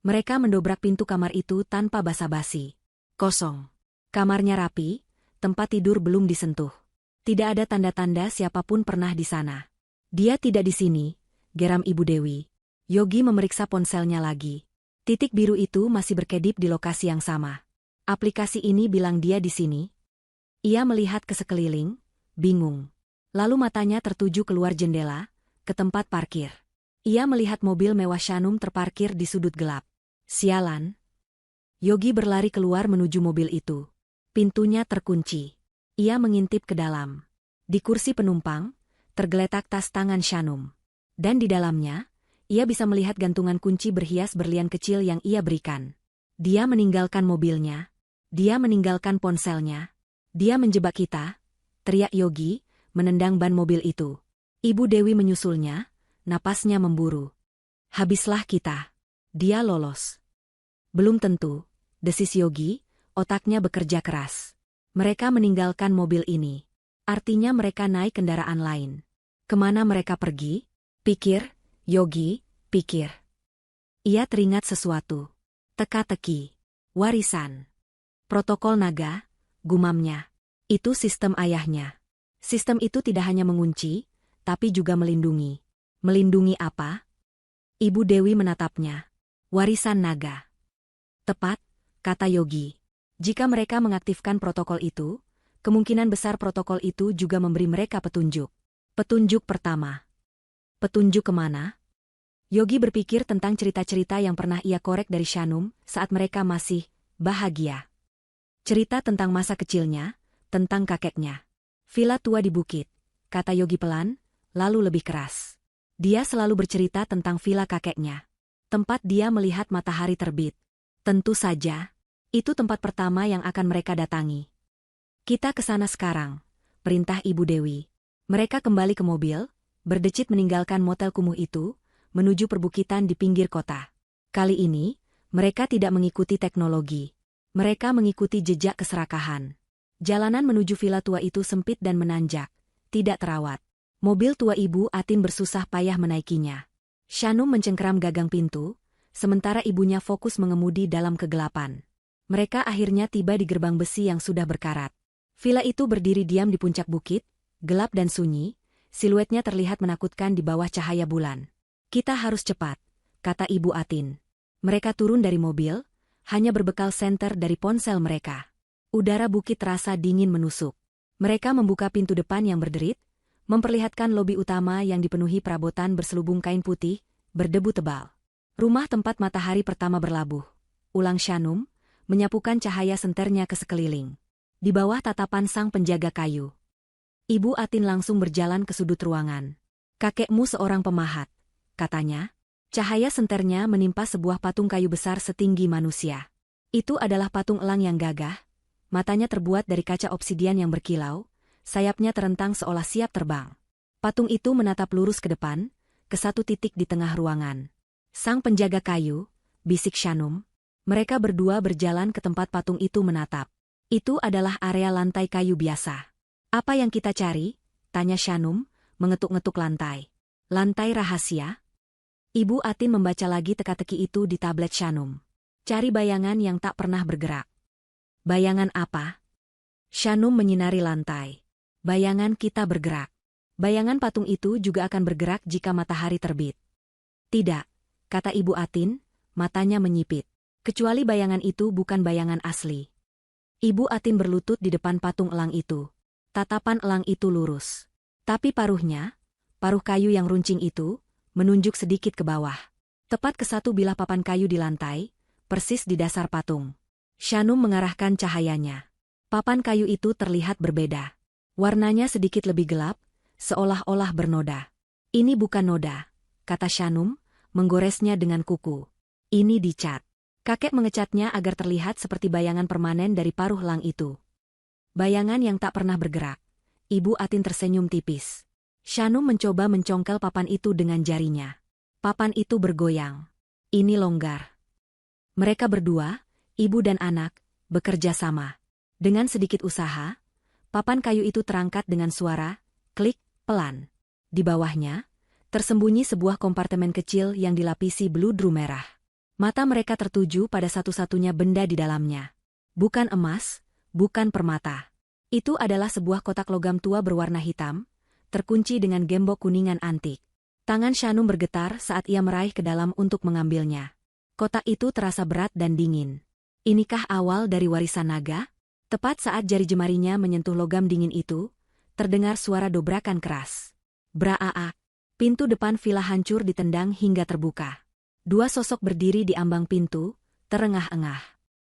Mereka mendobrak pintu kamar itu tanpa basa-basi. Kosong. Kamarnya rapi, tempat tidur belum disentuh. Tidak ada tanda-tanda siapapun pernah di sana. Dia tidak di sini, geram Ibu Dewi. Yogi memeriksa ponselnya lagi. Titik biru itu masih berkedip di lokasi yang sama. Aplikasi ini bilang dia di sini. Ia melihat ke sekeliling, bingung. Lalu matanya tertuju keluar jendela, ke tempat parkir. Ia melihat mobil mewah Shanum terparkir di sudut gelap. Sialan. Yogi berlari keluar menuju mobil itu. Pintunya terkunci. Ia mengintip ke dalam. Di kursi penumpang, tergeletak tas tangan Shanum. Dan di dalamnya, ia bisa melihat gantungan kunci berhias berlian kecil yang ia berikan. Dia meninggalkan mobilnya. Dia meninggalkan ponselnya. Dia menjebak kita, teriak Yogi, menendang ban mobil itu. Ibu Dewi menyusulnya, napasnya memburu. Habislah kita. Dia lolos. Belum tentu, desis Yogi, otaknya bekerja keras. Mereka meninggalkan mobil ini. Artinya mereka naik kendaraan lain. Kemana mereka pergi? Pikir, Yogi, pikir. Ia teringat sesuatu. Teka-teki. Warisan. Protokol naga, gumamnya. Itu sistem ayahnya. Sistem itu tidak hanya mengunci, tapi juga melindungi. Melindungi apa? Ibu Dewi menatapnya. Warisan naga. Tepat, kata Yogi. Jika mereka mengaktifkan protokol itu, kemungkinan besar protokol itu juga memberi mereka petunjuk. Petunjuk pertama. Petunjuk kemana? Yogi berpikir tentang cerita-cerita yang pernah ia korek dari Shanum saat mereka masih bahagia. Cerita tentang masa kecilnya, tentang kakeknya. Villa tua di bukit, kata Yogi pelan, lalu lebih keras. Dia selalu bercerita tentang villa kakeknya. Tempat dia melihat matahari terbit. Tentu saja, Itu tempat pertama yang akan mereka datangi. Kita ke sana sekarang, perintah Ibu Dewi. Mereka kembali ke mobil, berdecit meninggalkan motel kumuh itu, menuju perbukitan di pinggir kota. Kali ini, mereka tidak mengikuti teknologi. Mereka mengikuti jejak keserakahan. Jalanan menuju villa tua itu sempit dan menanjak, tidak terawat. Mobil tua Ibu Atin bersusah payah menaikinya. Shanum mencengkeram gagang pintu, sementara ibunya fokus mengemudi dalam kegelapan. Mereka akhirnya tiba di gerbang besi yang sudah berkarat. Villa itu berdiri diam di puncak bukit, gelap dan sunyi, siluetnya terlihat menakutkan di bawah cahaya bulan. Kita harus cepat, kata Ibu Atin. Mereka turun dari mobil, hanya berbekal senter dari ponsel mereka. Udara bukit terasa dingin menusuk. Mereka membuka pintu depan yang berderit, memperlihatkan lobi utama yang dipenuhi perabotan berselubung kain putih, berdebu tebal. Rumah tempat matahari pertama berlabuh. Ulang Shanum, menyapukan cahaya senternya ke sekeliling. Di bawah tatapan sang penjaga kayu. Ibu Atin langsung berjalan ke sudut ruangan. Kakekmu seorang pemahat, katanya. Cahaya senternya menimpa sebuah patung kayu besar setinggi manusia. Itu adalah patung elang yang gagah, matanya terbuat dari kaca obsidian yang berkilau, sayapnya terentang seolah siap terbang. Patung itu menatap lurus ke depan, ke satu titik di tengah ruangan. Sang penjaga kayu, bisik Shanum. Mereka berdua berjalan ke tempat patung itu menatap. Itu adalah area lantai kayu biasa. Apa yang kita cari? Tanya Shanum, mengetuk-ngetuk lantai. Lantai rahasia? Ibu Atin membaca lagi teka-teki itu di tablet Shanum. Cari bayangan yang tak pernah bergerak. Bayangan apa? Shanum menyinari lantai. Bayangan kita bergerak. Bayangan patung itu juga akan bergerak jika matahari terbit. Tidak, kata Ibu Atin, matanya menyipit. Kecuali bayangan itu bukan bayangan asli. Ibu Atin berlutut di depan patung elang itu. Tatapan elang itu lurus. Tapi paruhnya, paruh kayu yang runcing itu, menunjuk sedikit ke bawah. Tepat ke satu bilah papan kayu di lantai, persis di dasar patung. Shanum mengarahkan cahayanya. Papan kayu itu terlihat berbeda. Warnanya sedikit lebih gelap, seolah-olah bernoda. Ini bukan noda, kata Shanum, menggoresnya dengan kuku. Ini dicat. Kakek mengecatnya agar terlihat seperti bayangan permanen dari paruh elang itu. Bayangan yang tak pernah bergerak. Ibu Atin tersenyum tipis. Shanum mencoba mencongkel papan itu dengan jarinya. Papan itu bergoyang. Ini longgar. Mereka berdua, ibu dan anak, bekerja sama. Dengan sedikit usaha, papan kayu itu terangkat dengan suara, klik, pelan. Di bawahnya, tersembunyi sebuah kompartemen kecil yang dilapisi beludru merah. Mata mereka tertuju pada satu-satunya benda di dalamnya. Bukan emas, bukan permata. Itu adalah sebuah kotak logam tua berwarna hitam, terkunci dengan gembok kuningan antik. Tangan Shanum bergetar saat ia meraih ke dalam untuk mengambilnya. Kotak itu terasa berat dan dingin. Inikah awal dari warisan naga? Tepat saat jari jemarinya menyentuh logam dingin itu, terdengar suara dobrakan keras. Braa, pintu depan villa hancur ditendang hingga terbuka. Dua sosok berdiri di ambang pintu, terengah-engah.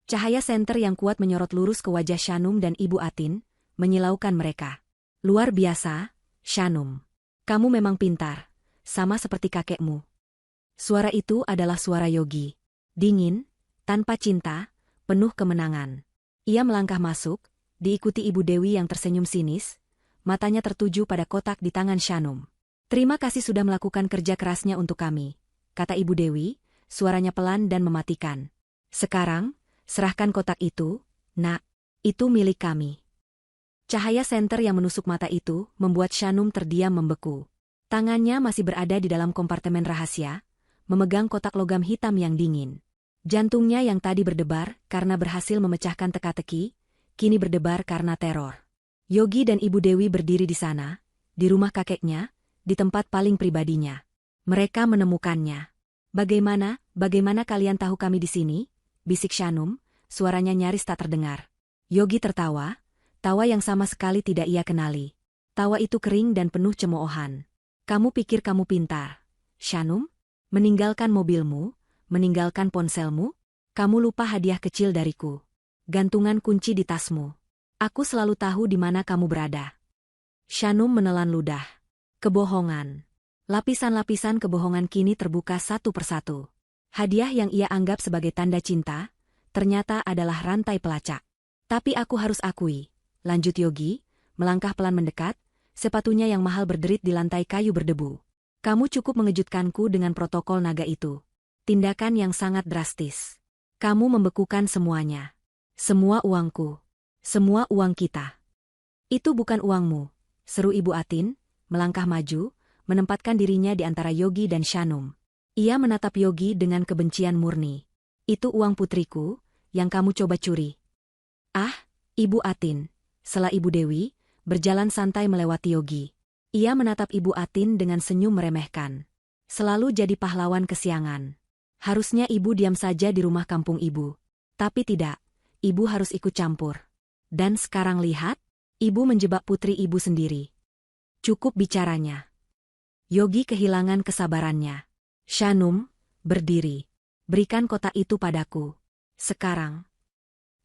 Cahaya senter yang kuat menyorot lurus ke wajah Shanum dan Ibu Atin, menyilaukan mereka. Luar biasa, Shanum. Kamu memang pintar, sama seperti kakekmu. Suara itu adalah suara Yogi. Dingin, tanpa cinta, penuh kemenangan. Ia melangkah masuk, diikuti Ibu Dewi yang tersenyum sinis, matanya tertuju pada kotak di tangan Shanum. Terima kasih sudah melakukan kerja kerasnya untuk kami, kata Ibu Dewi, suaranya pelan dan mematikan. Sekarang, serahkan kotak itu, nak, itu milik kami. Cahaya senter yang menusuk mata itu membuat Shanum terdiam membeku. Tangannya masih berada di dalam kompartemen rahasia, memegang kotak logam hitam yang dingin. Jantungnya yang tadi berdebar karena berhasil memecahkan teka-teki, kini berdebar karena teror. Yogi dan Ibu Dewi berdiri di sana, di rumah kakeknya, di tempat paling pribadinya. Mereka menemukannya. Bagaimana kalian tahu kami di sini? Bisik Shanum, suaranya nyaris tak terdengar. Yogi tertawa, tawa yang sama sekali tidak ia kenali. Tawa itu kering dan penuh cemoohan. Kamu pikir kamu pintar, Shanum? Meninggalkan mobilmu, meninggalkan ponselmu? Kamu lupa hadiah kecil dariku. Gantungan kunci di tasmu. Aku selalu tahu di mana kamu berada. Shanum menelan ludah. Kebohongan. Lapisan-lapisan kebohongan kini terbuka satu persatu. Hadiah yang ia anggap sebagai tanda cinta, ternyata adalah rantai pelacak. Tapi aku harus akui, lanjut Yogi, melangkah pelan mendekat, sepatunya yang mahal berderit di lantai kayu berdebu. Kamu cukup mengejutkanku dengan protokol naga itu. Tindakan yang sangat drastis. Kamu membekukan semuanya. Semua uangku. Semua uang kita. Itu bukan uangmu, seru Ibu Atin, melangkah maju, menempatkan dirinya di antara Yogi dan Shanum. Ia menatap Yogi dengan kebencian murni. Itu uang putriku, yang kamu coba curi. Ah, Ibu Atin, sela Ibu Dewi, berjalan santai melewati Yogi. Ia menatap Ibu Atin dengan senyum meremehkan. Selalu jadi pahlawan kesiangan. Harusnya Ibu diam saja di rumah kampung Ibu. Tapi tidak, Ibu harus ikut campur. Dan sekarang lihat, Ibu menjebak putri Ibu sendiri. Cukup bicaranya. Yogi kehilangan kesabarannya. Shanum, berdiri. Berikan kotak itu padaku. Sekarang.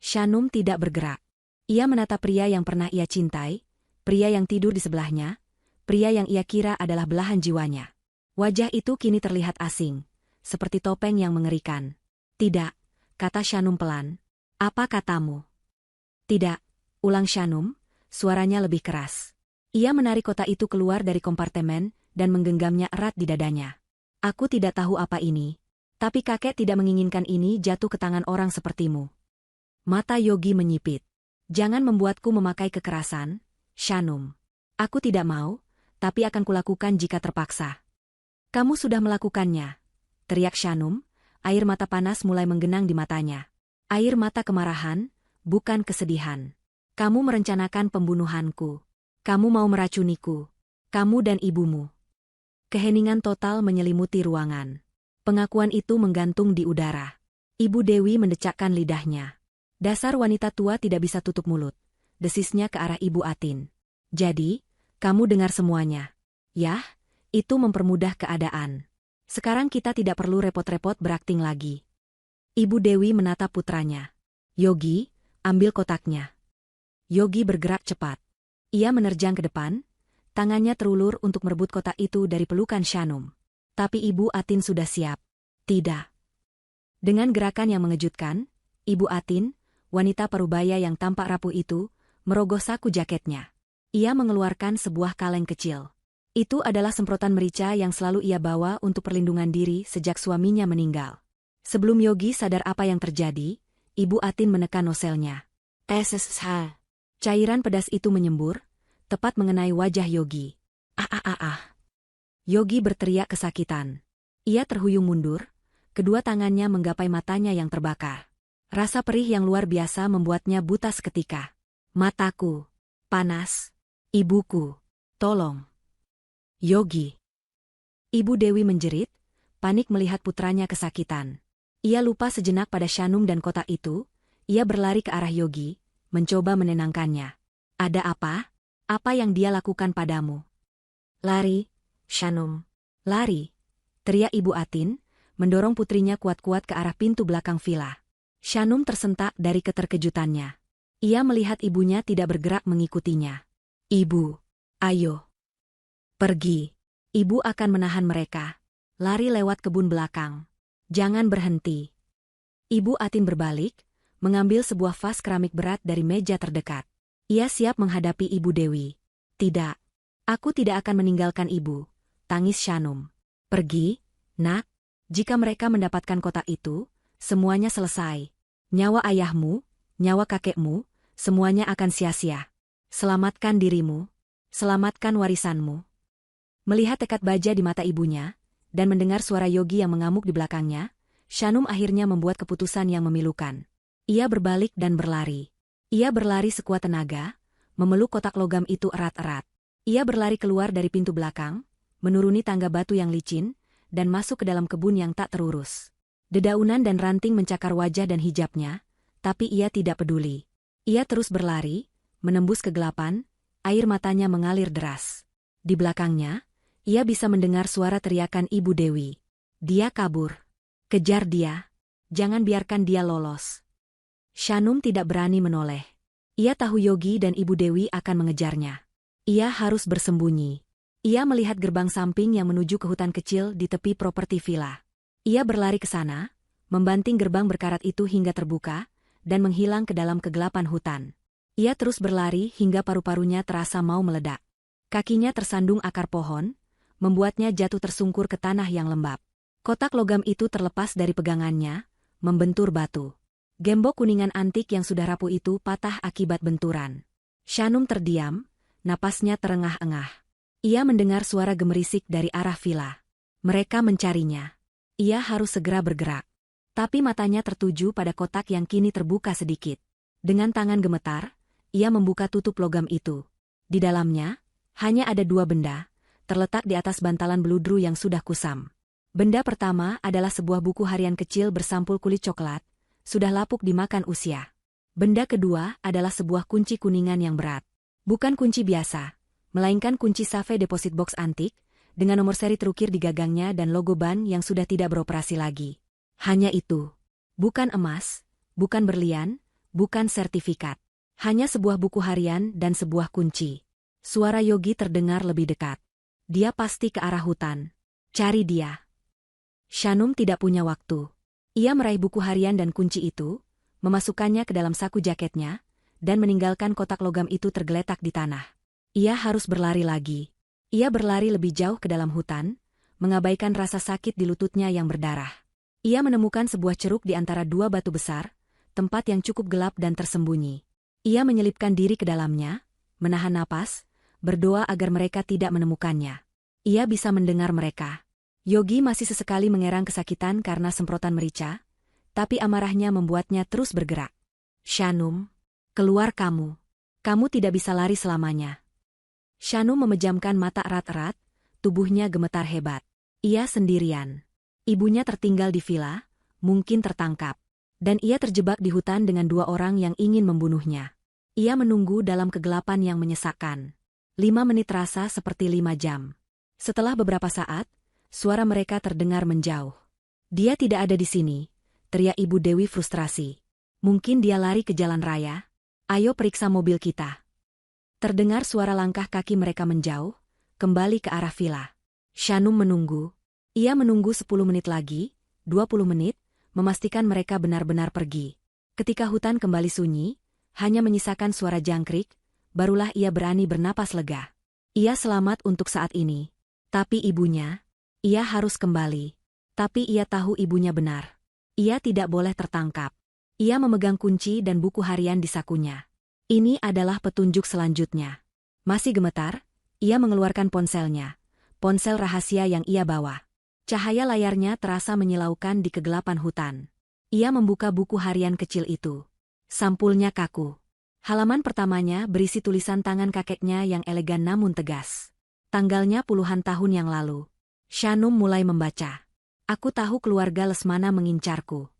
Shanum tidak bergerak. Ia menatap pria yang pernah ia cintai, pria yang tidur di sebelahnya, pria yang ia kira adalah belahan jiwanya. Wajah itu kini terlihat asing, seperti topeng yang mengerikan. Tidak, kata Shanum pelan. Apa katamu? Tidak, ulang Shanum, suaranya lebih keras. Ia menarik kotak itu keluar dari kompartemen dan menggenggamnya erat di dadanya. Aku tidak tahu apa ini, tapi kakek tidak menginginkan ini jatuh ke tangan orang sepertimu. Mata Yogi menyipit. Jangan membuatku memakai kekerasan, Shanum. Aku tidak mau, tapi akan kulakukan jika terpaksa. Kamu sudah melakukannya, teriak Shanum, air mata panas mulai menggenang di matanya. Air mata kemarahan, bukan kesedihan. Kamu merencanakan pembunuhanku. Kamu mau meracuniku. Kamu dan ibumu. Keheningan total menyelimuti ruangan. Pengakuan itu menggantung di udara. Ibu Dewi mendecakkan lidahnya. Dasar wanita tua tidak bisa tutup mulut. Desisnya ke arah Ibu Atin. Jadi, kamu dengar semuanya. Yah, itu mempermudah keadaan. Sekarang kita tidak perlu repot-repot berakting lagi. Ibu Dewi menatap putranya. Yogi, ambil kotaknya. Yogi bergerak cepat. Ia menerjang ke depan, tangannya terulur untuk merebut kotak itu dari pelukan Shanum. Tapi Ibu Atin sudah siap. Tidak. Dengan gerakan yang mengejutkan, Ibu Atin, wanita parubaya yang tampak rapuh itu, merogoh saku jaketnya. Ia mengeluarkan sebuah kaleng kecil. Itu adalah semprotan merica yang selalu ia bawa untuk perlindungan diri sejak suaminya meninggal. Sebelum Yogi sadar apa yang terjadi, Ibu Atin menekan noselnya. SSH. Cairan pedas itu menyembur, tepat mengenai wajah Yogi. Yogi berteriak kesakitan. Ia terhuyung mundur, kedua tangannya menggapai matanya yang terbakar. Rasa perih yang luar biasa membuatnya buta seketika. Mataku. Panas. Ibuku. Tolong. Yogi. Ibu Dewi menjerit, panik melihat putranya kesakitan. Ia lupa sejenak pada Shanum dan kotak itu, ia berlari ke arah Yogi, mencoba menenangkannya. Ada apa? Apa yang dia lakukan padamu? Lari, Shanum. Lari, teriak Ibu Atin, mendorong putrinya kuat-kuat ke arah pintu belakang villa. Shanum tersentak dari keterkejutannya. Ia melihat ibunya tidak bergerak mengikutinya. Ibu, ayo. Pergi. Ibu akan menahan mereka. Lari lewat kebun belakang. Jangan berhenti. Ibu Atin berbalik, mengambil sebuah vas keramik berat dari meja terdekat. Ia siap menghadapi Ibu Dewi. Tidak. Aku tidak akan meninggalkan ibu, tangis Shanum. Pergi, nak. Jika mereka mendapatkan kotak itu, semuanya selesai. Nyawa ayahmu, nyawa kakekmu, semuanya akan sia-sia. Selamatkan dirimu. Selamatkan warisanmu. Melihat tekad baja di mata ibunya, dan mendengar suara Yogi yang mengamuk di belakangnya, Shanum akhirnya membuat keputusan yang memilukan. Ia berbalik dan berlari. Ia berlari sekuat tenaga, memeluk kotak logam itu erat-erat. Ia berlari keluar dari pintu belakang, menuruni tangga batu yang licin, dan masuk ke dalam kebun yang tak terurus. Dedaunan dan ranting mencakar wajah dan hijabnya, tapi ia tidak peduli. Ia terus berlari, menembus kegelapan, air matanya mengalir deras. Di belakangnya, ia bisa mendengar suara teriakan Ibu Dewi. Dia kabur. Kejar dia. Jangan biarkan dia lolos. Shanum tidak berani menoleh. Ia tahu Yogi dan Ibu Dewi akan mengejarnya. Ia harus bersembunyi. Ia melihat gerbang samping yang menuju ke hutan kecil di tepi properti villa. Ia berlari ke sana, membanting gerbang berkarat itu hingga terbuka, dan menghilang ke dalam kegelapan hutan. Ia terus berlari hingga paru-parunya terasa mau meledak. Kakinya tersandung akar pohon, membuatnya jatuh tersungkur ke tanah yang lembab. Kotak logam itu terlepas dari pegangannya, membentur batu. Gembok kuningan antik yang sudah rapuh itu patah akibat benturan. Shanum terdiam, napasnya terengah-engah. Ia mendengar suara gemerisik dari arah villa. Mereka mencarinya. Ia harus segera bergerak. Tapi matanya tertuju pada kotak yang kini terbuka sedikit. Dengan tangan gemetar, ia membuka tutup logam itu. Di dalamnya, hanya ada dua benda, terletak di atas bantalan beludru yang sudah kusam. Benda pertama adalah sebuah buku harian kecil bersampul kulit coklat, sudah lapuk dimakan usia. Benda kedua adalah sebuah kunci kuningan yang berat. Bukan kunci biasa, melainkan kunci safe deposit box antik, dengan nomor seri terukir di gagangnya dan logo ban yang sudah tidak beroperasi lagi. Hanya itu. Bukan emas, bukan berlian, bukan sertifikat. Hanya sebuah buku harian dan sebuah kunci. Suara Yogi terdengar lebih dekat. Dia pasti ke arah hutan. Cari dia. Shanum tidak punya waktu. Ia meraih buku harian dan kunci itu, memasukkannya ke dalam saku jaketnya, dan meninggalkan kotak logam itu tergeletak di tanah. Ia harus berlari lagi. Ia berlari lebih jauh ke dalam hutan, mengabaikan rasa sakit di lututnya yang berdarah. Ia menemukan sebuah ceruk di antara dua batu besar, tempat yang cukup gelap dan tersembunyi. Ia menyelipkan diri ke dalamnya, menahan napas, berdoa agar mereka tidak menemukannya. Ia bisa mendengar mereka. Yogi masih sesekali mengerang kesakitan karena semprotan merica, tapi amarahnya membuatnya terus bergerak. Shanum, keluar kamu. Kamu tidak bisa lari selamanya. Shanum memejamkan mata erat-erat, tubuhnya gemetar hebat. Ia sendirian. Ibunya tertinggal di villa, mungkin tertangkap. Dan ia terjebak di hutan dengan dua orang yang ingin membunuhnya. Ia menunggu dalam kegelapan yang menyesakkan. 5 menit terasa seperti 5 jam. Setelah beberapa saat, suara mereka terdengar menjauh. Dia tidak ada di sini, teriak Ibu Dewi frustrasi. Mungkin dia lari ke jalan raya. Ayo periksa mobil kita. Terdengar suara langkah kaki mereka menjauh, kembali ke arah villa. Shanum menunggu. Ia menunggu 10 menit lagi, 20 menit, memastikan mereka benar-benar pergi. Ketika hutan kembali sunyi, hanya menyisakan suara jangkrik, barulah ia berani bernapas lega. Ia selamat untuk saat ini. Tapi ibunya, ia harus kembali. Tapi ia tahu ibunya benar. Ia tidak boleh tertangkap. Ia memegang kunci dan buku harian di sakunya. Ini adalah petunjuk selanjutnya. Masih gemetar, ia mengeluarkan ponselnya. Ponsel rahasia yang ia bawa. Cahaya layarnya terasa menyilaukan di kegelapan hutan. Ia membuka buku harian kecil itu. Sampulnya kaku. Halaman pertamanya berisi tulisan tangan kakeknya yang elegan namun tegas. Tanggalnya puluhan tahun yang lalu. Shanum mulai membaca. Aku tahu keluarga Lesmana mengincarku.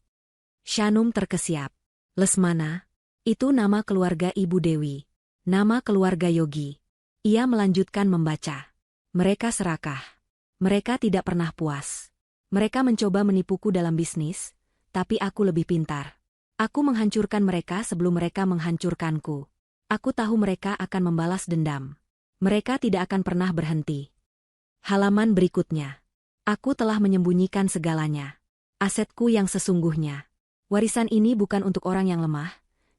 Shanum terkesiap. Lesmana? Itu nama keluarga Ibu Dewi. Nama keluarga Yogi. Ia melanjutkan membaca. Mereka serakah. Mereka tidak pernah puas. Mereka mencoba menipuku dalam bisnis, tapi aku lebih pintar. Aku menghancurkan mereka sebelum mereka menghancurkanku. Aku tahu mereka akan membalas dendam. Mereka tidak akan pernah berhenti. Halaman berikutnya. Aku telah menyembunyikan segalanya. Asetku yang sesungguhnya. Warisan ini bukan untuk orang yang lemah,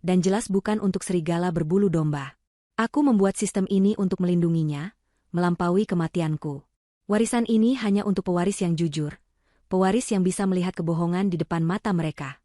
dan jelas bukan untuk serigala berbulu domba. Aku membuat sistem ini untuk melindunginya, melampaui kematianku. Warisan ini hanya untuk pewaris yang jujur, pewaris yang bisa melihat kebohongan di depan mata mereka.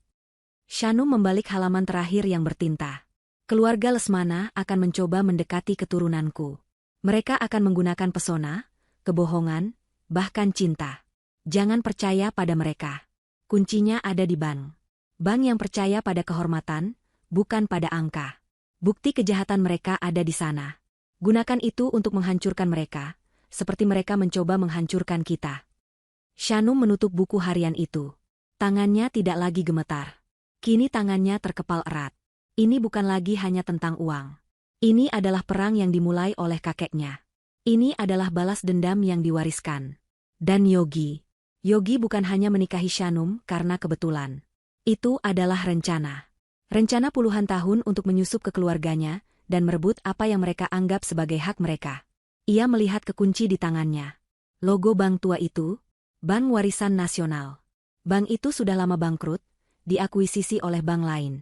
Shanum membalik halaman terakhir yang bertinta. Keluarga Lesmana akan mencoba mendekati keturunanku. Mereka akan menggunakan pesona, kebohongan, bahkan cinta. Jangan percaya pada mereka. Kuncinya ada di bank. Bank yang percaya pada kehormatan, bukan pada angka. Bukti kejahatan mereka ada di sana. Gunakan itu untuk menghancurkan mereka, seperti mereka mencoba menghancurkan kita. Shanum menutup buku harian itu. Tangannya tidak lagi gemetar. Kini tangannya terkepal erat. Ini bukan lagi hanya tentang uang. Ini adalah perang yang dimulai oleh kakeknya. Ini adalah balas dendam yang diwariskan. Dan Yogi. Yogi bukan hanya menikahi Shanum karena kebetulan. Itu adalah rencana. Rencana puluhan tahun untuk menyusup ke keluarganya dan merebut apa yang mereka anggap sebagai hak mereka. Ia melihat kekunci di tangannya. Logo bank tua itu, Bank Warisan Nasional. Bank itu sudah lama bangkrut, diakuisisi oleh bank lain.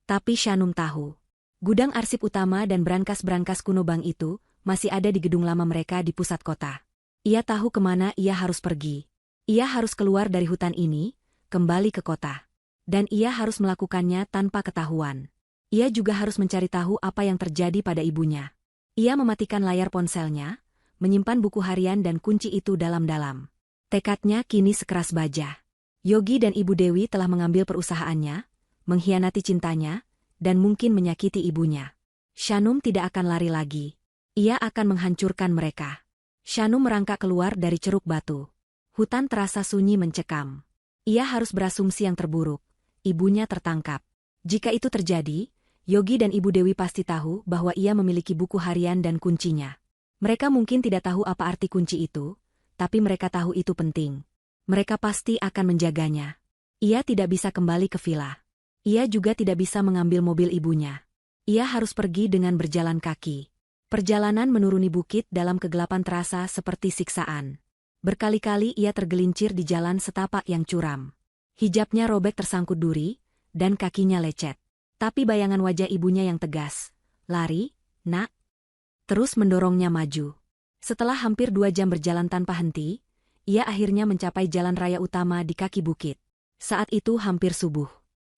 Tapi Shanum tahu. Gudang arsip utama dan brankas-brankas kuno bank itu masih ada di gedung lama mereka di pusat kota. Ia tahu kemana ia harus pergi. Ia harus keluar dari hutan ini, kembali ke kota. Dan ia harus melakukannya tanpa ketahuan. Ia juga harus mencari tahu apa yang terjadi pada ibunya. Ia mematikan layar ponselnya, menyimpan buku harian dan kunci itu dalam-dalam. Tekadnya kini sekeras baja. Yogi dan Ibu Dewi telah mengambil perusahaannya, mengkhianati cintanya, dan mungkin menyakiti ibunya. Shanum tidak akan lari lagi. Ia akan menghancurkan mereka. Shanum merangkak keluar dari ceruk batu. Hutan terasa sunyi mencekam. Ia harus berasumsi yang terburuk. Ibunya tertangkap. Jika itu terjadi, Yogi dan Ibu Dewi pasti tahu bahwa ia memiliki buku harian dan kuncinya. Mereka mungkin tidak tahu apa arti kunci itu, tapi mereka tahu itu penting. Mereka pasti akan menjaganya. Ia tidak bisa kembali ke villa. Ia juga tidak bisa mengambil mobil ibunya. Ia harus pergi dengan berjalan kaki. Perjalanan menuruni bukit dalam kegelapan terasa seperti siksaan. Berkali-kali ia tergelincir di jalan setapak yang curam. Hijabnya robek tersangkut duri, dan kakinya lecet. Tapi bayangan wajah ibunya yang tegas. "Lari, nak." Terus mendorongnya maju. Setelah hampir 2 jam berjalan tanpa henti, ia akhirnya mencapai jalan raya utama di kaki bukit. Saat itu hampir subuh.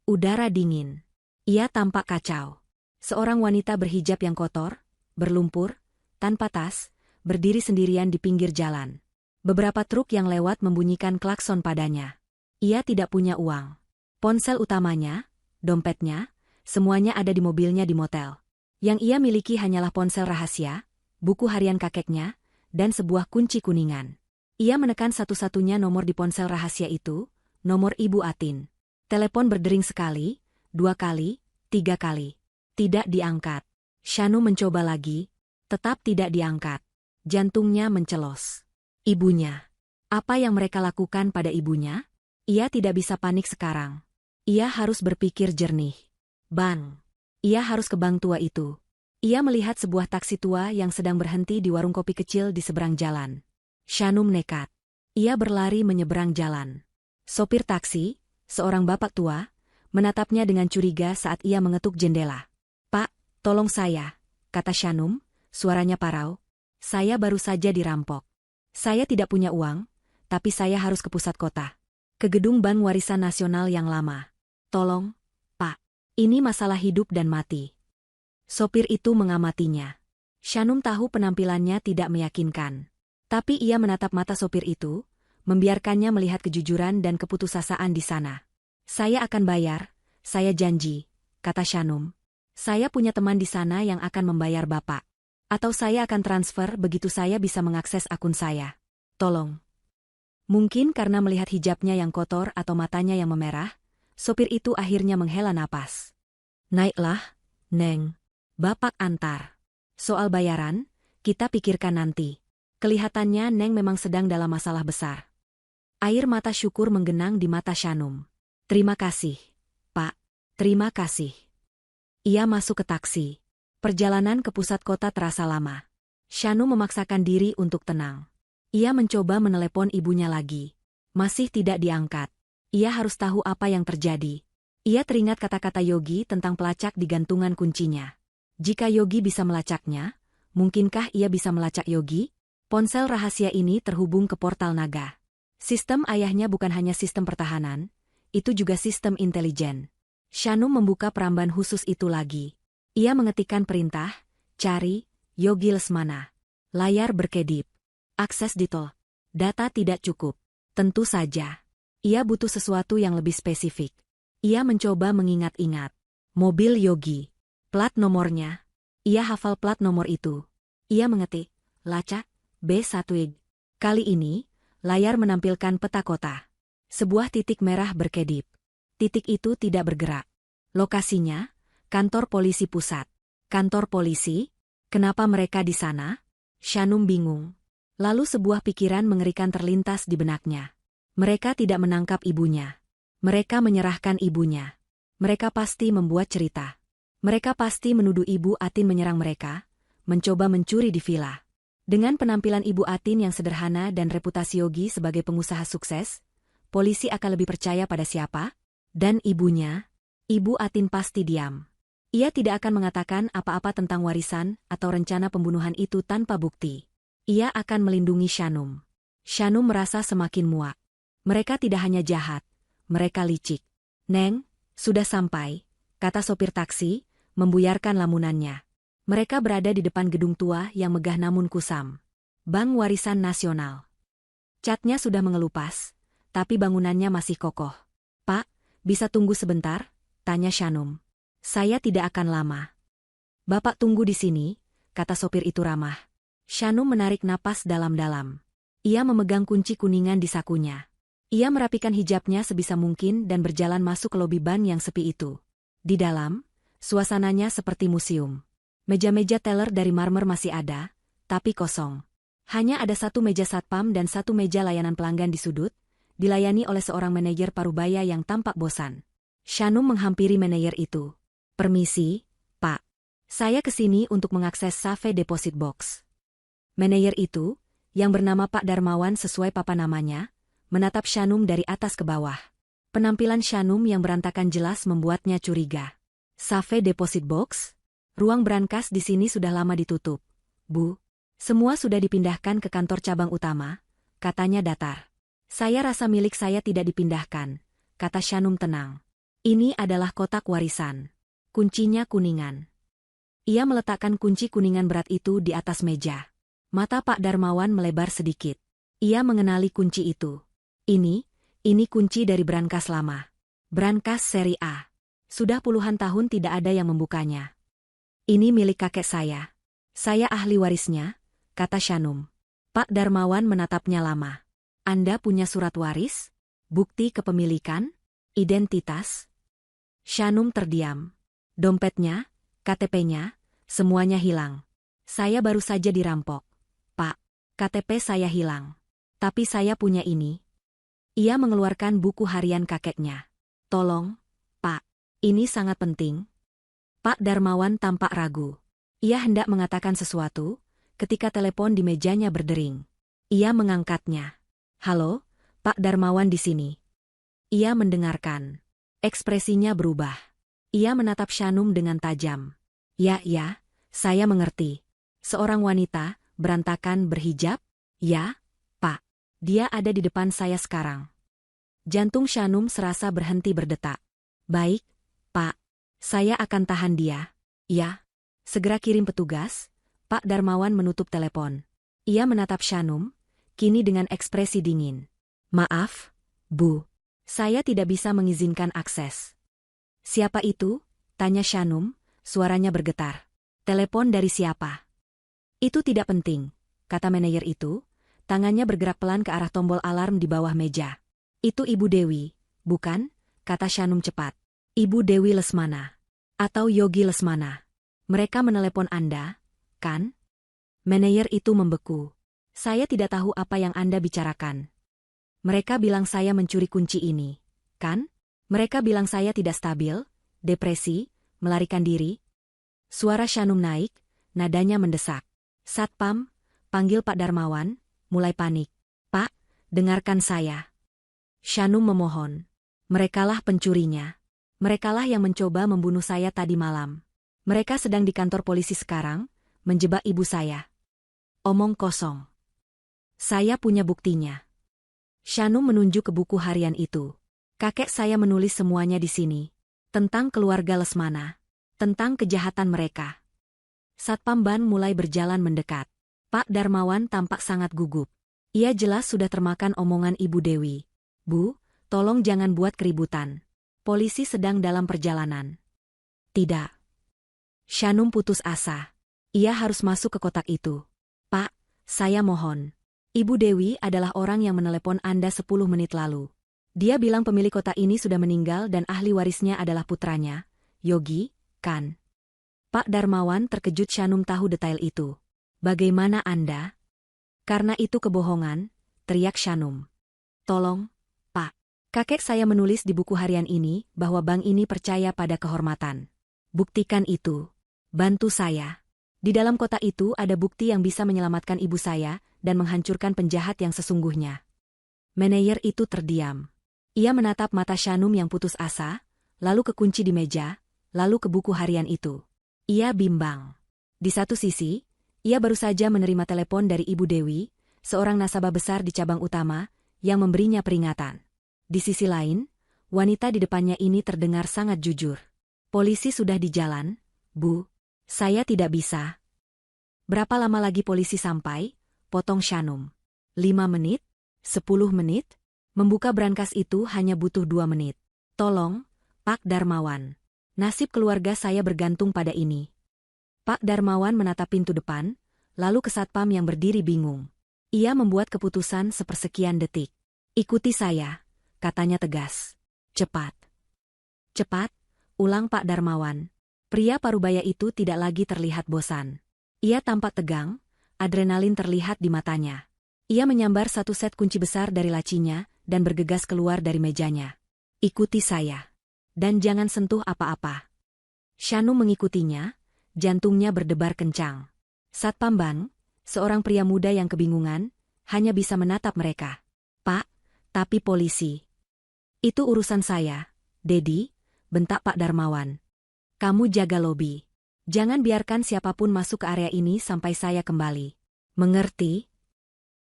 Udara dingin. Ia tampak kacau. Seorang wanita berhijab yang kotor, berlumpur, tanpa tas, berdiri sendirian di pinggir jalan. Beberapa truk yang lewat membunyikan klakson padanya. Ia tidak punya uang. Ponsel utamanya, dompetnya, semuanya ada di mobilnya di motel. Yang ia miliki hanyalah ponsel rahasia, buku harian kakeknya, dan sebuah kunci kuningan. Ia menekan satu-satunya nomor di ponsel rahasia itu, nomor Ibu Atin. Telepon berdering sekali, 2 kali, 3 kali. Tidak diangkat. Shanum mencoba lagi, tetap tidak diangkat. Jantungnya mencelos. Ibunya. Apa yang mereka lakukan pada ibunya? Ia tidak bisa panik sekarang. Ia harus berpikir jernih. Bang. Ia harus ke bank tua itu. Ia melihat sebuah taksi tua yang sedang berhenti di warung kopi kecil di seberang jalan. Shanum nekat. Ia berlari menyeberang jalan. Sopir taksi, seorang bapak tua, menatapnya dengan curiga saat ia mengetuk jendela. "Pak, tolong saya," kata Shanum, suaranya parau. "Saya baru saja dirampok. Saya tidak punya uang, tapi saya harus ke pusat kota. Ke gedung Bank Warisan Nasional yang lama. Tolong, Pak. Ini masalah hidup dan mati." Sopir itu mengamatinya. Shanum tahu penampilannya tidak meyakinkan. Tapi ia menatap mata sopir itu, membiarkannya melihat kejujuran dan keputusasaan di sana. "Saya akan bayar, saya janji," kata Shanum. "Saya punya teman di sana yang akan membayar Bapak. Atau saya akan transfer begitu saya bisa mengakses akun saya. Tolong." Mungkin karena melihat hijabnya yang kotor atau matanya yang memerah, sopir itu akhirnya menghela napas. "Naiklah, Neng. Bapak antar. Soal bayaran, kita pikirkan nanti." Kelihatannya Neng memang sedang dalam masalah besar. Air mata syukur menggenang di mata Shanum. "Terima kasih, Pak. Terima kasih." Ia masuk ke taksi. Perjalanan ke pusat kota terasa lama. Shanum memaksakan diri untuk tenang. Ia mencoba menelepon ibunya lagi. Masih tidak diangkat. Ia harus tahu apa yang terjadi. Ia teringat kata-kata Yogi tentang pelacak di gantungan kuncinya. Jika Yogi bisa melacaknya, mungkinkah ia bisa melacak Yogi? Ponsel rahasia ini terhubung ke portal naga. Sistem ayahnya bukan hanya sistem pertahanan, itu juga sistem intelijen. Shanum membuka peramban khusus itu lagi. Ia mengetikkan perintah, "Cari Yogi Lesmana." Layar berkedip. Akses ditol. Data tidak cukup. Tentu saja. Ia butuh sesuatu yang lebih spesifik. Ia mencoba mengingat-ingat. Mobil Yogi. Plat nomornya. Ia hafal plat nomor itu. Ia mengetik, "Lacak, B1. Kali ini, layar menampilkan peta kota. Sebuah titik merah berkedip. Titik itu tidak bergerak. Lokasinya, kantor polisi pusat. Kantor polisi? Kenapa mereka di sana? Shanum bingung. Lalu sebuah pikiran mengerikan terlintas di benaknya. Mereka tidak menangkap ibunya. Mereka menyerahkan ibunya. Mereka pasti membuat cerita. Mereka pasti menuduh Ibu Atin menyerang mereka, mencoba mencuri di villa. Dengan penampilan Ibu Atin yang sederhana dan reputasi Yogi sebagai pengusaha sukses, polisi akan lebih percaya pada siapa? Dan ibunya? Ibu Atin pasti diam. Ia tidak akan mengatakan apa-apa tentang warisan atau rencana pembunuhan itu tanpa bukti. Ia akan melindungi Shanum. Shanum merasa semakin muak. Mereka tidak hanya jahat, mereka licik. Neng, sudah sampai, kata sopir taksi, membuyarkan lamunannya. Mereka berada di depan gedung tua yang megah namun kusam. Bank Warisan Nasional. Catnya sudah mengelupas, tapi bangunannya masih kokoh. Pak, bisa tunggu sebentar? Tanya Shanum. Saya tidak akan lama. Bapak tunggu di sini, kata sopir itu ramah. Shanum menarik napas dalam-dalam. Ia memegang kunci kuningan di sakunya. Ia merapikan hijabnya sebisa mungkin dan berjalan masuk ke lobi ban yang sepi itu. Di dalam, suasananya seperti museum. Meja-meja teller dari marmer masih ada, tapi kosong. Hanya ada satu meja satpam dan satu meja layanan pelanggan di sudut, dilayani oleh seorang manajer parubaya yang tampak bosan. Shanum menghampiri manajer itu. Permisi, Pak. Saya kesini untuk mengakses Safe Deposit Box. Manajer itu, yang bernama Pak Darmawan sesuai papa namanya, menatap Shanum dari atas ke bawah. Penampilan Shanum yang berantakan jelas membuatnya curiga. Safe Deposit Box? Ruang brankas di sini sudah lama ditutup. Bu, semua sudah dipindahkan ke kantor cabang utama, katanya datar. Saya rasa milik saya tidak dipindahkan, kata Shanum tenang. Ini adalah kotak warisan. Kuncinya kuningan. Ia meletakkan kunci kuningan berat itu di atas meja. Mata Pak Darmawan melebar sedikit. Ia mengenali kunci itu. Ini kunci dari brankas lama. Brankas seri A. Sudah puluhan tahun tidak ada yang membukanya. Ini milik kakek saya. Saya ahli warisnya, kata Shanum. Pak Darmawan menatapnya lama. Anda punya surat waris? Bukti kepemilikan? Identitas? Shanum terdiam. Dompetnya, KTP-nya, semuanya hilang. Saya baru saja dirampok. Pak, KTP saya hilang. Tapi saya punya ini. Ia mengeluarkan buku harian kakeknya. Tolong, Pak, ini sangat penting. Pak Darmawan tampak ragu. Ia hendak mengatakan sesuatu, ketika telepon di mejanya berdering. Ia mengangkatnya. Halo, Pak Darmawan di sini. Ia mendengarkan. Ekspresinya berubah. Ia menatap Shanum dengan tajam. Ya, saya mengerti. Seorang wanita, berantakan berhijab? Ya, Pak. Dia ada di depan saya sekarang. Jantung Shanum serasa berhenti berdetak. Baik, Pak. Saya akan tahan dia. Ya. Segera kirim petugas. Pak Darmawan menutup telepon. Ia menatap Shanum, kini dengan ekspresi dingin. Maaf, Bu. Saya tidak bisa mengizinkan akses. Siapa itu? Tanya Shanum, suaranya bergetar. Telepon dari siapa? Itu tidak penting, kata manajer itu, tangannya bergerak pelan ke arah tombol alarm di bawah meja. Itu Ibu Dewi, bukan? Kata Shanum cepat. Ibu Dewi Lesmana. Atau Yogi Lesmana. Mereka menelepon Anda, kan? Manajer itu membeku. Saya tidak tahu apa yang Anda bicarakan. Mereka bilang saya mencuri kunci ini, kan? Mereka bilang saya tidak stabil, depresi, melarikan diri. Suara Shanum naik, nadanya mendesak. Satpam, panggil Pak Darmawan, mulai panik. Pak, dengarkan saya. Shanum memohon. Merekalah pencurinya. Merekalah yang mencoba membunuh saya tadi malam. Mereka sedang di kantor polisi sekarang, menjebak ibu saya. Omong kosong. Saya punya buktinya. Shanum menunjuk ke buku harian itu. Kakek saya menulis semuanya di sini. Tentang keluarga Lesmana. Tentang kejahatan mereka. Satpam Ban mulai berjalan mendekat. Pak Darmawan tampak sangat gugup. Ia jelas sudah termakan omongan Ibu Dewi. Bu, tolong jangan buat keributan. Polisi sedang dalam perjalanan. Tidak. Shanum putus asa. Ia harus masuk ke kotak itu. Pak, saya mohon. Ibu Dewi adalah orang yang menelepon Anda 10 menit lalu. Dia bilang pemilik kota ini sudah meninggal dan ahli warisnya adalah putranya, Yogi, kan? Pak Darmawan terkejut Shanum tahu detail itu. Bagaimana Anda? Karena itu kebohongan, teriak Shanum. Tolong, Pak. Kakek saya menulis di buku harian ini bahwa bank ini percaya pada kehormatan. Buktikan itu. Bantu saya. Di dalam kotak itu ada bukti yang bisa menyelamatkan ibu saya dan menghancurkan penjahat yang sesungguhnya. Manajer itu terdiam. Ia menatap mata Shanum yang putus asa, lalu ke kunci di meja, lalu ke buku harian itu. Ia bimbang. Di satu sisi, ia baru saja menerima telepon dari Ibu Dewi, seorang nasabah besar di cabang utama, yang memberinya peringatan. Di sisi lain, wanita di depannya ini terdengar sangat jujur. Polisi sudah di jalan, Bu. Saya tidak bisa. Berapa lama lagi polisi sampai? Potong Shanum. 5 menit? 10 menit? Membuka brankas itu hanya butuh 2 menit. Tolong, Pak Darmawan. Nasib keluarga saya bergantung pada ini. Pak Darmawan menatap pintu depan, lalu ke satpam yang berdiri bingung. Ia membuat keputusan sepersekian detik. Ikuti saya, katanya tegas. Cepat. Cepat, ulang Pak Darmawan. Pria parubaya itu tidak lagi terlihat bosan. Ia tampak tegang, adrenalin terlihat di matanya. Ia menyambar satu set kunci besar dari lacinya dan bergegas keluar dari mejanya. Ikuti saya. Dan jangan sentuh apa-apa. Shanum mengikutinya, jantungnya berdebar kencang. Satpam Bank, seorang pria muda yang kebingungan, hanya bisa menatap mereka. Pak, tapi polisi. Itu urusan saya, Dedi, bentak Pak Darmawan. Kamu jaga lobi. Jangan biarkan siapapun masuk ke area ini sampai saya kembali. Mengerti?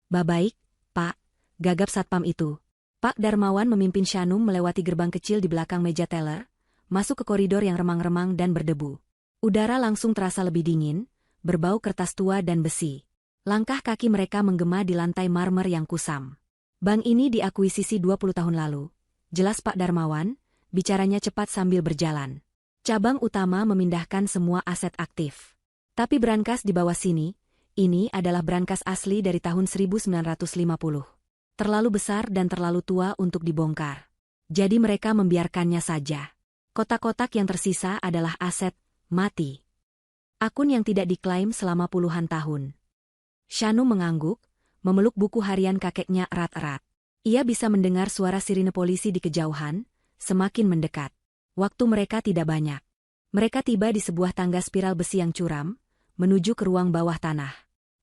Baik, Pak, gagap satpam itu. Pak Darmawan memimpin Shanum melewati gerbang kecil di belakang meja teller, masuk ke koridor yang remang-remang dan berdebu. Udara langsung terasa lebih dingin, berbau kertas tua dan besi. Langkah kaki mereka menggema di lantai marmer yang kusam. Bank ini diakuisisi 20 tahun lalu. Jelas Pak Darmawan, bicaranya cepat sambil berjalan. Cabang utama memindahkan semua aset aktif. Tapi brankas di bawah sini, ini adalah brankas asli dari tahun 1950. Terlalu besar dan terlalu tua untuk dibongkar. Jadi mereka membiarkannya saja. Kotak-kotak yang tersisa adalah aset mati. Akun yang tidak diklaim selama puluhan tahun. Shanum mengangguk, memeluk buku harian kakeknya erat-erat. Ia bisa mendengar suara sirine polisi di kejauhan, semakin mendekat. Waktu mereka tidak banyak. Mereka tiba di sebuah tangga spiral besi yang curam, menuju ke ruang bawah tanah.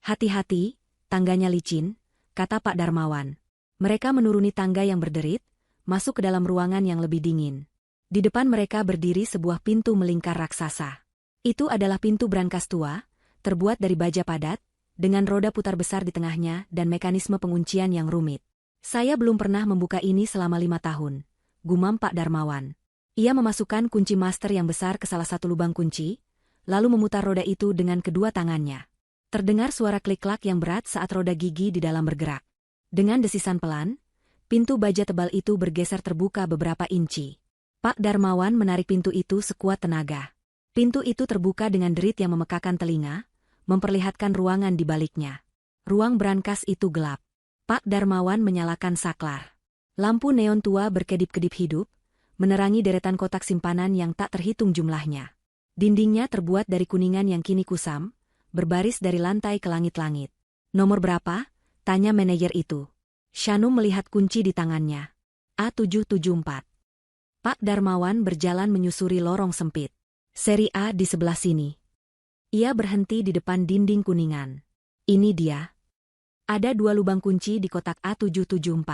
Hati-hati, tangganya licin, kata Pak Darmawan. Mereka menuruni tangga yang berderit, masuk ke dalam ruangan yang lebih dingin. Di depan mereka berdiri sebuah pintu melingkar raksasa. Itu adalah pintu brankas tua, terbuat dari baja padat, dengan roda putar besar di tengahnya dan mekanisme penguncian yang rumit. Saya belum pernah membuka ini selama 5 tahun, gumam Pak Darmawan. Ia memasukkan kunci master yang besar ke salah satu lubang kunci, lalu memutar roda itu dengan kedua tangannya. Terdengar suara klik-klak yang berat saat roda gigi di dalam bergerak. Dengan desisan pelan, pintu baja tebal itu bergeser terbuka beberapa inci. Pak Darmawan menarik pintu itu sekuat tenaga. Pintu itu terbuka dengan derit yang memekakan telinga, memperlihatkan ruangan di baliknya. Ruang brankas itu gelap. Pak Darmawan menyalakan saklar. Lampu neon tua berkedip-kedip hidup, menerangi deretan kotak simpanan yang tak terhitung jumlahnya. Dindingnya terbuat dari kuningan yang kini kusam, berbaris dari lantai ke langit-langit. Nomor berapa? Tanya manajer itu. Shanum melihat kunci di tangannya. A774. Pak Darmawan berjalan menyusuri lorong sempit. Seri A di sebelah sini. Ia berhenti di depan dinding kuningan. Ini dia. Ada 2 lubang kunci di kotak A774.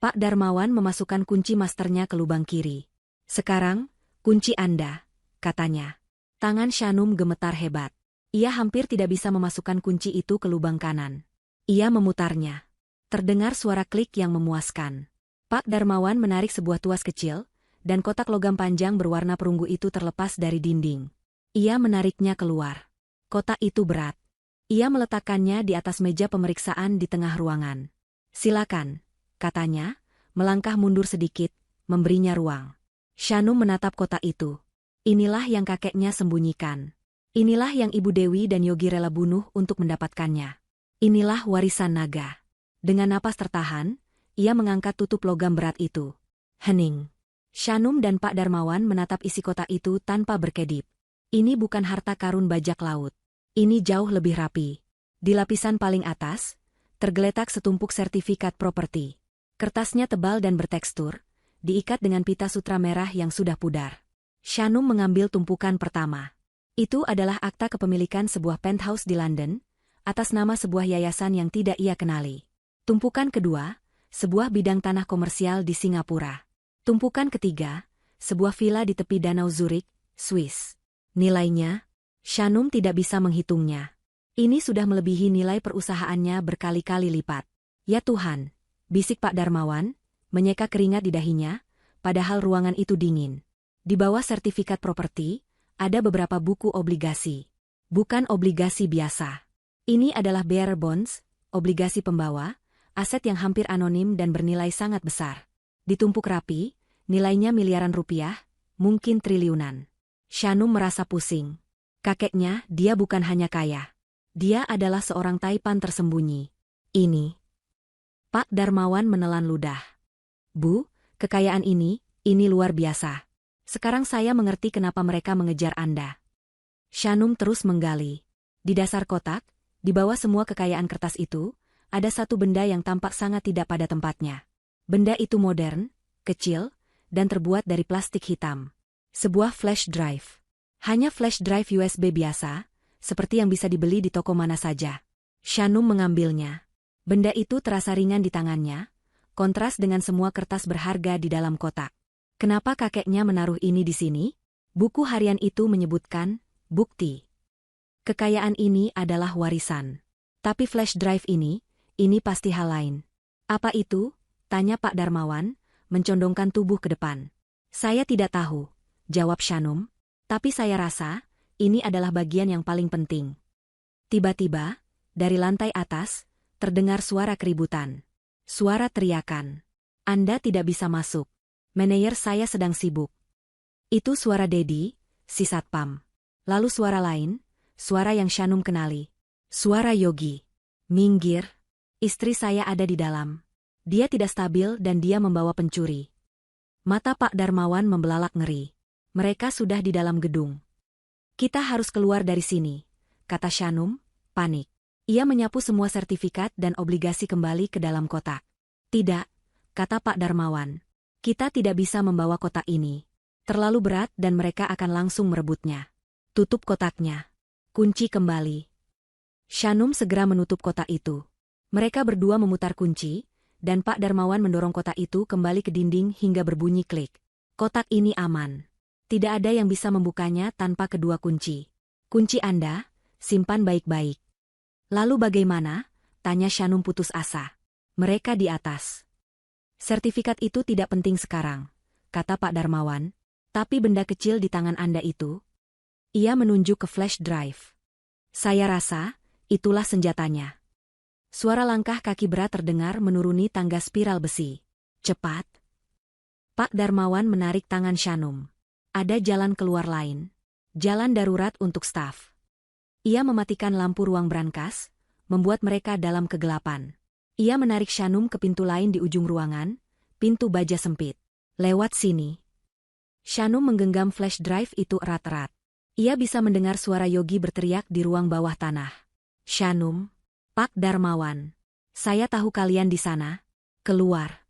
Pak Darmawan memasukkan kunci masternya ke lubang kiri. Sekarang, kunci Anda, katanya. Tangan Shanum gemetar hebat. Ia hampir tidak bisa memasukkan kunci itu ke lubang kanan. Ia memutarnya. Terdengar suara klik yang memuaskan. Pak Darmawan menarik sebuah tuas kecil, dan kotak logam panjang berwarna perunggu itu terlepas dari dinding. Ia menariknya keluar. Kotak itu berat. Ia meletakkannya di atas meja pemeriksaan di tengah ruangan. Silakan, katanya, melangkah mundur sedikit, memberinya ruang. Shanum menatap kotak itu. Inilah yang kakeknya sembunyikan. Inilah yang Ibu Dewi dan Yogi rela bunuh untuk mendapatkannya. Inilah warisan naga. Dengan napas tertahan, ia mengangkat tutup logam berat itu. Hening. Shanum dan Pak Darmawan menatap isi kotak itu tanpa berkedip. Ini bukan harta karun bajak laut. Ini jauh lebih rapi. Di lapisan paling atas, tergeletak setumpuk sertifikat properti. Kertasnya tebal dan bertekstur, diikat dengan pita sutra merah yang sudah pudar. Shanum mengambil tumpukan pertama. Itu adalah akta kepemilikan sebuah penthouse di London, atas nama sebuah yayasan yang tidak ia kenali. Tumpukan kedua, sebuah bidang tanah komersial di Singapura. Tumpukan ketiga, sebuah villa di tepi Danau Zurich, Swiss. Nilainya, Shanum tidak bisa menghitungnya. Ini sudah melebihi nilai perusahaannya berkali-kali lipat. Ya Tuhan, bisik Pak Darmawan, menyeka keringat di dahinya, padahal ruangan itu dingin. Di bawah sertifikat properti, ada beberapa buku obligasi. Bukan obligasi biasa. Ini adalah bearer bonds, obligasi pembawa, aset yang hampir anonim dan bernilai sangat besar. Ditumpuk rapi, nilainya miliaran rupiah, mungkin triliunan. Shanum merasa pusing. Kakeknya, dia bukan hanya kaya. Dia adalah seorang taipan tersembunyi. Ini. Pak Darmawan menelan ludah. Bu, kekayaan ini luar biasa. Sekarang saya mengerti kenapa mereka mengejar Anda. Shanum terus menggali. Di dasar kotak, di bawah semua kekayaan kertas itu, ada satu benda yang tampak sangat tidak pada tempatnya. Benda itu modern, kecil, dan terbuat dari plastik hitam. Sebuah flash drive. Hanya flash drive USB biasa, seperti yang bisa dibeli di toko mana saja. Shanum mengambilnya. Benda itu terasa ringan di tangannya, kontras dengan semua kertas berharga di dalam kotak. Kenapa kakeknya menaruh ini di sini? Buku harian itu menyebutkan, bukti. Kekayaan ini adalah warisan. Tapi flash drive ini pasti hal lain. Apa itu? Tanya Pak Darmawan, mencondongkan tubuh ke depan. Saya tidak tahu, jawab Shanum. Tapi saya rasa, ini adalah bagian yang paling penting. Tiba-tiba, dari lantai atas, terdengar suara keributan. Suara teriakan. Anda tidak bisa masuk. Manajer saya sedang sibuk. Itu suara Dedi, si satpam. Lalu suara lain, suara yang Shanum kenali. Suara Yogi. Minggir. Istri saya ada di dalam. Dia tidak stabil dan dia membawa pencuri. Mata Pak Darmawan membelalak ngeri. Mereka sudah di dalam gedung. Kita harus keluar dari sini, kata Shanum, panik. Ia menyapu semua sertifikat dan obligasi kembali ke dalam kotak. Tidak, kata Pak Darmawan. Kita tidak bisa membawa kotak ini. Terlalu berat dan mereka akan langsung merebutnya. Tutup kotaknya. Kunci kembali. Shanum segera menutup kotak itu. Mereka berdua memutar kunci, dan Pak Darmawan mendorong kotak itu kembali ke dinding hingga berbunyi klik. Kotak ini aman. Tidak ada yang bisa membukanya tanpa kedua kunci. Kunci Anda, simpan baik-baik. Lalu bagaimana? Tanya Shanum putus asa. Mereka di atas. Sertifikat itu tidak penting sekarang, kata Pak Darmawan. Tapi benda kecil di tangan Anda itu? Ia menunjuk ke flash drive. Saya rasa, itulah senjatanya. Suara langkah kaki berat terdengar menuruni tangga spiral besi. Cepat. Pak Darmawan menarik tangan Shanum. Ada jalan keluar lain. Jalan darurat untuk staf. Ia mematikan lampu ruang brankas, membuat mereka dalam kegelapan. Ia menarik Shanum ke pintu lain di ujung ruangan, pintu baja sempit. Lewat sini. Shanum menggenggam flash drive itu erat-erat. Ia bisa mendengar suara Yogi berteriak di ruang bawah tanah. Shanum, Pak Darmawan. Saya tahu kalian di sana. Keluar.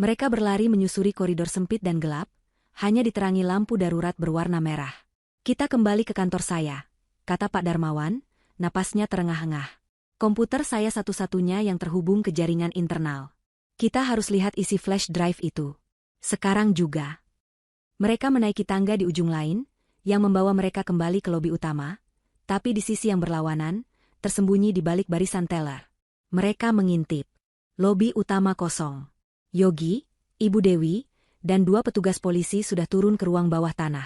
Mereka berlari menyusuri koridor sempit dan gelap, hanya diterangi lampu darurat berwarna merah. Kita kembali ke kantor saya, kata Pak Darmawan, napasnya terengah-engah. Komputer saya satu-satunya yang terhubung ke jaringan internal. Kita harus lihat isi flash drive itu. Sekarang juga. Mereka menaiki tangga di ujung lain, yang membawa mereka kembali ke lobi utama, tapi di sisi yang berlawanan, tersembunyi di balik barisan teller. Mereka mengintip. Lobi utama kosong. Yogi, Ibu Dewi, dan 2 petugas polisi sudah turun ke ruang bawah tanah.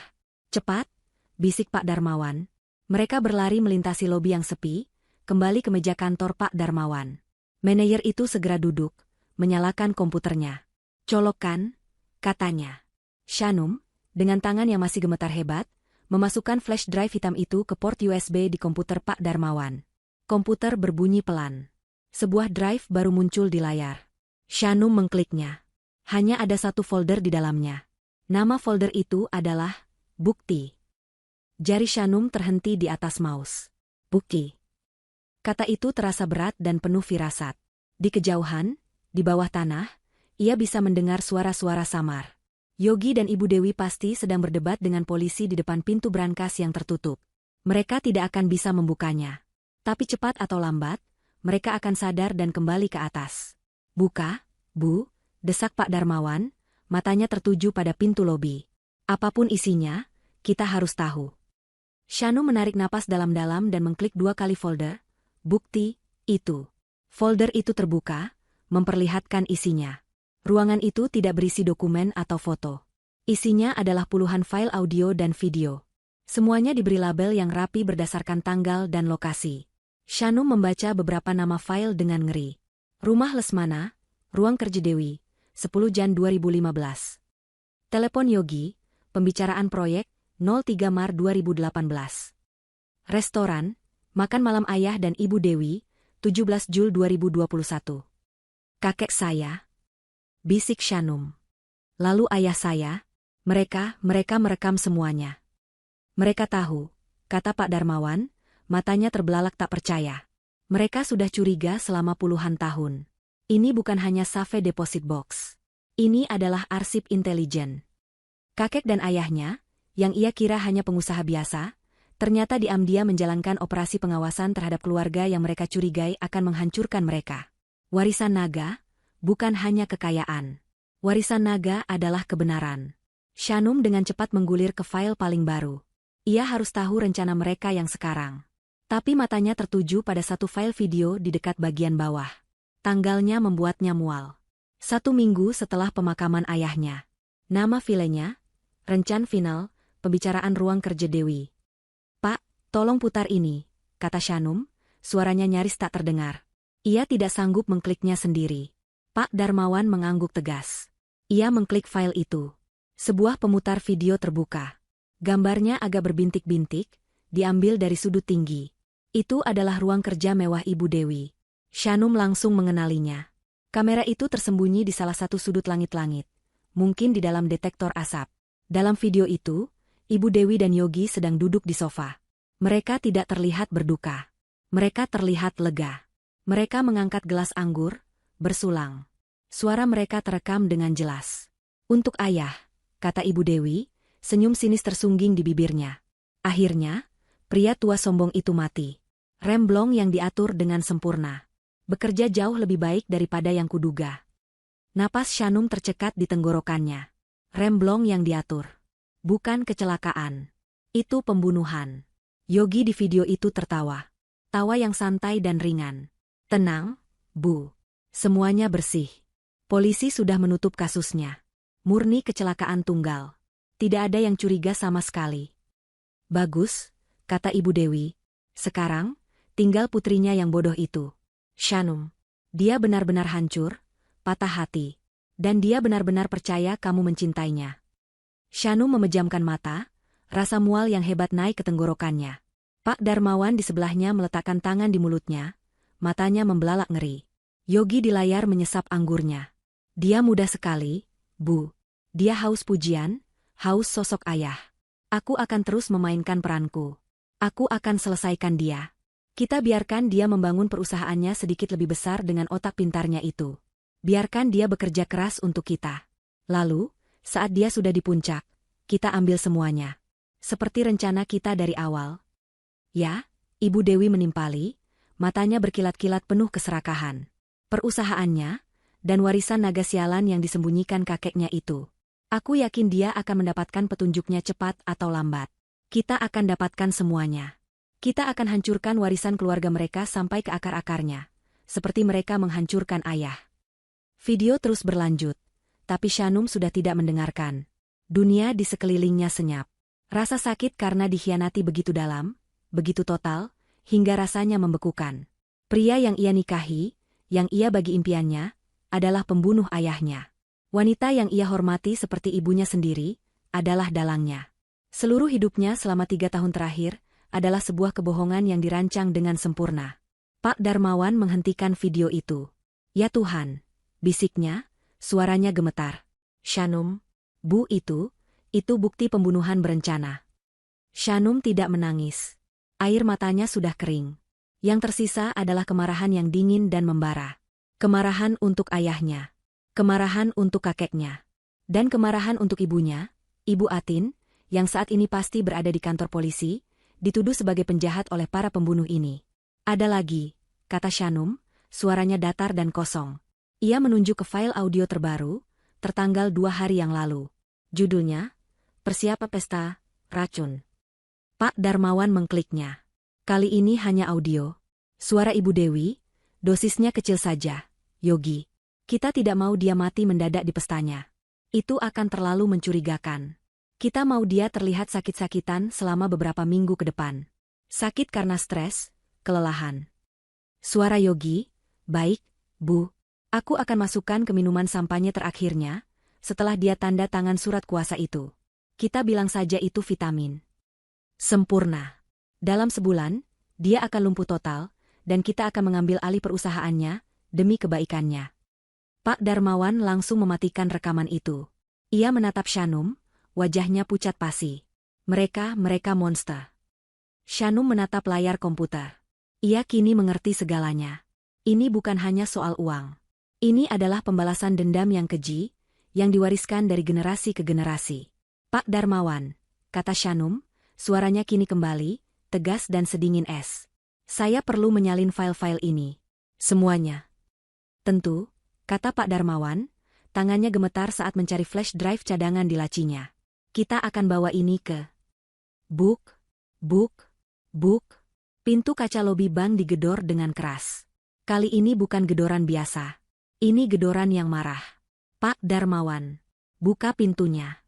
Cepat, bisik Pak Darmawan. Mereka berlari melintasi lobi yang sepi, kembali ke meja kantor Pak Darmawan. Manajer itu segera duduk, menyalakan komputernya. Colokkan, katanya. Shanum, dengan tangan yang masih gemetar hebat, memasukkan flash drive hitam itu ke port USB di komputer Pak Darmawan. Komputer berbunyi pelan. Sebuah drive baru muncul di layar. Shanum mengkliknya. Hanya ada satu folder di dalamnya. Nama folder itu adalah Bukti. Jari Shanum terhenti di atas mouse. Bukti. Kata itu terasa berat dan penuh firasat. Di kejauhan, di bawah tanah, ia bisa mendengar suara-suara samar. Yogi dan Ibu Dewi pasti sedang berdebat dengan polisi di depan pintu brankas yang tertutup. Mereka tidak akan bisa membukanya. Tapi cepat atau lambat, mereka akan sadar dan kembali ke atas. Buka, Bu, desak Pak Darmawan, matanya tertuju pada pintu lobi. Apapun isinya, kita harus tahu. Shanum menarik napas dalam-dalam dan mengklik 2 kali folder. Bukti, itu. Folder itu terbuka, memperlihatkan isinya. Ruangan itu tidak berisi dokumen atau foto. Isinya adalah puluhan file audio dan video. Semuanya diberi label yang rapi berdasarkan tanggal dan lokasi. Shanum membaca beberapa nama file dengan ngeri. Rumah Lesmana, Ruang Kerja Dewi, 10 Jan 2015. Telepon Yogi, pembicaraan proyek, 03 Maret 2018. Restoran, makan malam ayah dan ibu Dewi, 17 Jul 2021. Kakek saya, bisik Shanum. Lalu ayah saya, mereka merekam semuanya. Mereka tahu, kata Pak Darmawan, matanya terbelalak tak percaya. Mereka sudah curiga selama puluhan tahun. Ini bukan hanya save deposit box. Ini adalah arsip intelijen. Kakek dan ayahnya, yang ia kira hanya pengusaha biasa, ternyata diam-diam menjalankan operasi pengawasan terhadap keluarga yang mereka curigai akan menghancurkan mereka. Warisan naga, bukan hanya kekayaan. Warisan naga adalah kebenaran. Shanum dengan cepat menggulir ke file paling baru. Ia harus tahu rencana mereka yang sekarang. Tapi matanya tertuju pada satu file video di dekat bagian bawah. Tanggalnya membuatnya mual. 1 minggu setelah pemakaman ayahnya. Nama filenya, Rencan Final, Pembicaraan Ruang Kerja Dewi. Pak, tolong putar ini, kata Shanum, suaranya nyaris tak terdengar. Ia tidak sanggup mengkliknya sendiri. Pak Darmawan mengangguk tegas. Ia mengklik file itu. Sebuah pemutar video terbuka. Gambarnya agak berbintik-bintik, diambil dari sudut tinggi. Itu adalah ruang kerja mewah Ibu Dewi. Shanum langsung mengenalinya. Kamera itu tersembunyi di salah satu sudut langit-langit, mungkin di dalam detektor asap. Dalam video itu, Ibu Dewi dan Yogi sedang duduk di sofa. Mereka tidak terlihat berduka. Mereka terlihat lega. Mereka mengangkat gelas anggur, bersulang. Suara mereka terekam dengan jelas. Untuk ayah, kata Ibu Dewi, senyum sinis tersungging di bibirnya. Akhirnya, pria tua sombong itu mati. Remblong yang diatur dengan sempurna. Bekerja jauh lebih baik daripada yang kuduga. Napas Shanum tercekat di tenggorokannya. Remblong yang diatur. Bukan kecelakaan. Itu pembunuhan. Yogi di video itu tertawa. Tawa yang santai dan ringan. Tenang, Bu. Semuanya bersih. Polisi sudah menutup kasusnya. Murni kecelakaan tunggal. Tidak ada yang curiga sama sekali. Bagus, kata Ibu Dewi. Sekarang, tinggal putrinya yang bodoh itu. Shanum. Dia benar-benar hancur, patah hati. Dan dia benar-benar percaya kamu mencintainya. Shanum memejamkan mata, rasa mual yang hebat naik ke tenggorokannya. Pak Darmawan di sebelahnya meletakkan tangan di mulutnya, matanya membelalak ngeri. Yogi di layar menyesap anggurnya. Dia mudah sekali, Bu. Dia haus pujian, haus sosok ayah. Aku akan terus memainkan peranku. Aku akan selesaikan dia. Kita biarkan dia membangun perusahaannya sedikit lebih besar dengan otak pintarnya itu. Biarkan dia bekerja keras untuk kita. Lalu, saat dia sudah di puncak, kita ambil semuanya. Seperti rencana kita dari awal. Ya, Ibu Dewi menimpali, matanya berkilat-kilat penuh keserakahan. Perusahaannya, dan warisan naga sialan yang disembunyikan kakeknya itu. Aku yakin dia akan mendapatkan petunjuknya cepat atau lambat. Kita akan dapatkan semuanya. Kita akan hancurkan warisan keluarga mereka sampai ke akar-akarnya. Seperti mereka menghancurkan ayah. Video terus berlanjut. Tapi Shanum sudah tidak mendengarkan. Dunia di sekelilingnya senyap. Rasa sakit karena dikhianati begitu dalam, begitu total, hingga rasanya membekukan. Pria yang ia nikahi, yang ia bagi impiannya, adalah pembunuh ayahnya. Wanita yang ia hormati seperti ibunya sendiri, adalah dalangnya. Seluruh hidupnya selama 3 tahun terakhir, adalah sebuah kebohongan yang dirancang dengan sempurna. Pak Darmawan menghentikan video itu. Ya Tuhan, bisiknya, suaranya gemetar. Shanum, Bu itu bukti pembunuhan berencana. Shanum tidak menangis. Air matanya sudah kering. Yang tersisa adalah kemarahan yang dingin dan membara. Kemarahan untuk ayahnya. Kemarahan untuk kakeknya. Dan kemarahan untuk ibunya, Ibu Atin, yang saat ini pasti berada di kantor polisi, dituduh sebagai penjahat oleh para pembunuh ini. Ada lagi, kata Shanum, suaranya datar dan kosong. Ia menunjuk ke file audio terbaru, tertanggal 2 hari yang lalu. Judulnya, Persiapan Pesta Racun. Pak Darmawan mengkliknya. Kali ini hanya audio. Suara Ibu Dewi, dosisnya kecil saja. Yogi, kita tidak mau dia mati mendadak di pestanya. Itu akan terlalu mencurigakan. Kita mau dia terlihat sakit-sakitan selama beberapa minggu ke depan. Sakit karena stres, kelelahan. Suara Yogi, baik, Bu. Aku akan masukkan ke minuman sampanye terakhirnya, setelah dia tanda tangan surat kuasa itu. Kita bilang saja itu vitamin. Sempurna. Dalam sebulan, dia akan lumpuh total, dan kita akan mengambil alih perusahaannya, demi kebaikannya. Pak Darmawan langsung mematikan rekaman itu. Ia menatap Shanum, wajahnya pucat pasi. Mereka monster. Shanum menatap layar komputer. Ia kini mengerti segalanya. Ini bukan hanya soal uang. Ini adalah pembalasan dendam yang keji, yang diwariskan dari generasi ke generasi. Pak Darmawan, kata Shanum, suaranya kini kembali, tegas dan sedingin es. Saya perlu menyalin file-file ini. Semuanya. Tentu, kata Pak Darmawan, tangannya gemetar saat mencari flash drive cadangan di lacinya. Kita akan bawa ini ke Buk. Pintu kaca lobi bank digedor dengan keras. Kali ini bukan gedoran biasa. Ini gedoran yang marah. Pak Darmawan, buka pintunya.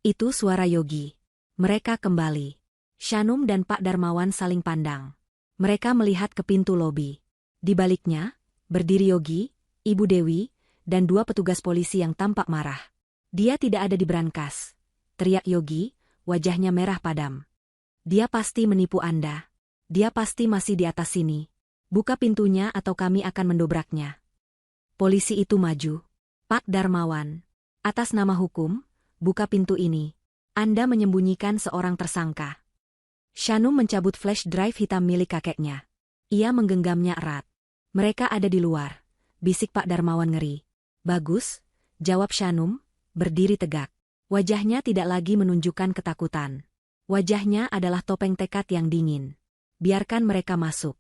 Itu suara Yogi. Mereka kembali. Shanum dan Pak Darmawan saling pandang. Mereka melihat ke pintu lobi. Di baliknya, berdiri Yogi, Ibu Dewi, dan 2 petugas polisi yang tampak marah. Dia tidak ada di brankas. Teriak Yogi, wajahnya merah padam. Dia pasti menipu Anda. Dia pasti masih di atas sini. Buka pintunya atau kami akan mendobraknya. Polisi itu maju. Pak Darmawan, atas nama hukum, buka pintu ini. Anda menyembunyikan seorang tersangka. Shanum mencabut flash drive hitam milik kakeknya. Ia menggenggamnya erat. Mereka ada di luar. Bisik Pak Darmawan ngeri. Bagus, jawab Shanum, berdiri tegak. Wajahnya tidak lagi menunjukkan ketakutan. Wajahnya adalah topeng tekad yang dingin. Biarkan mereka masuk.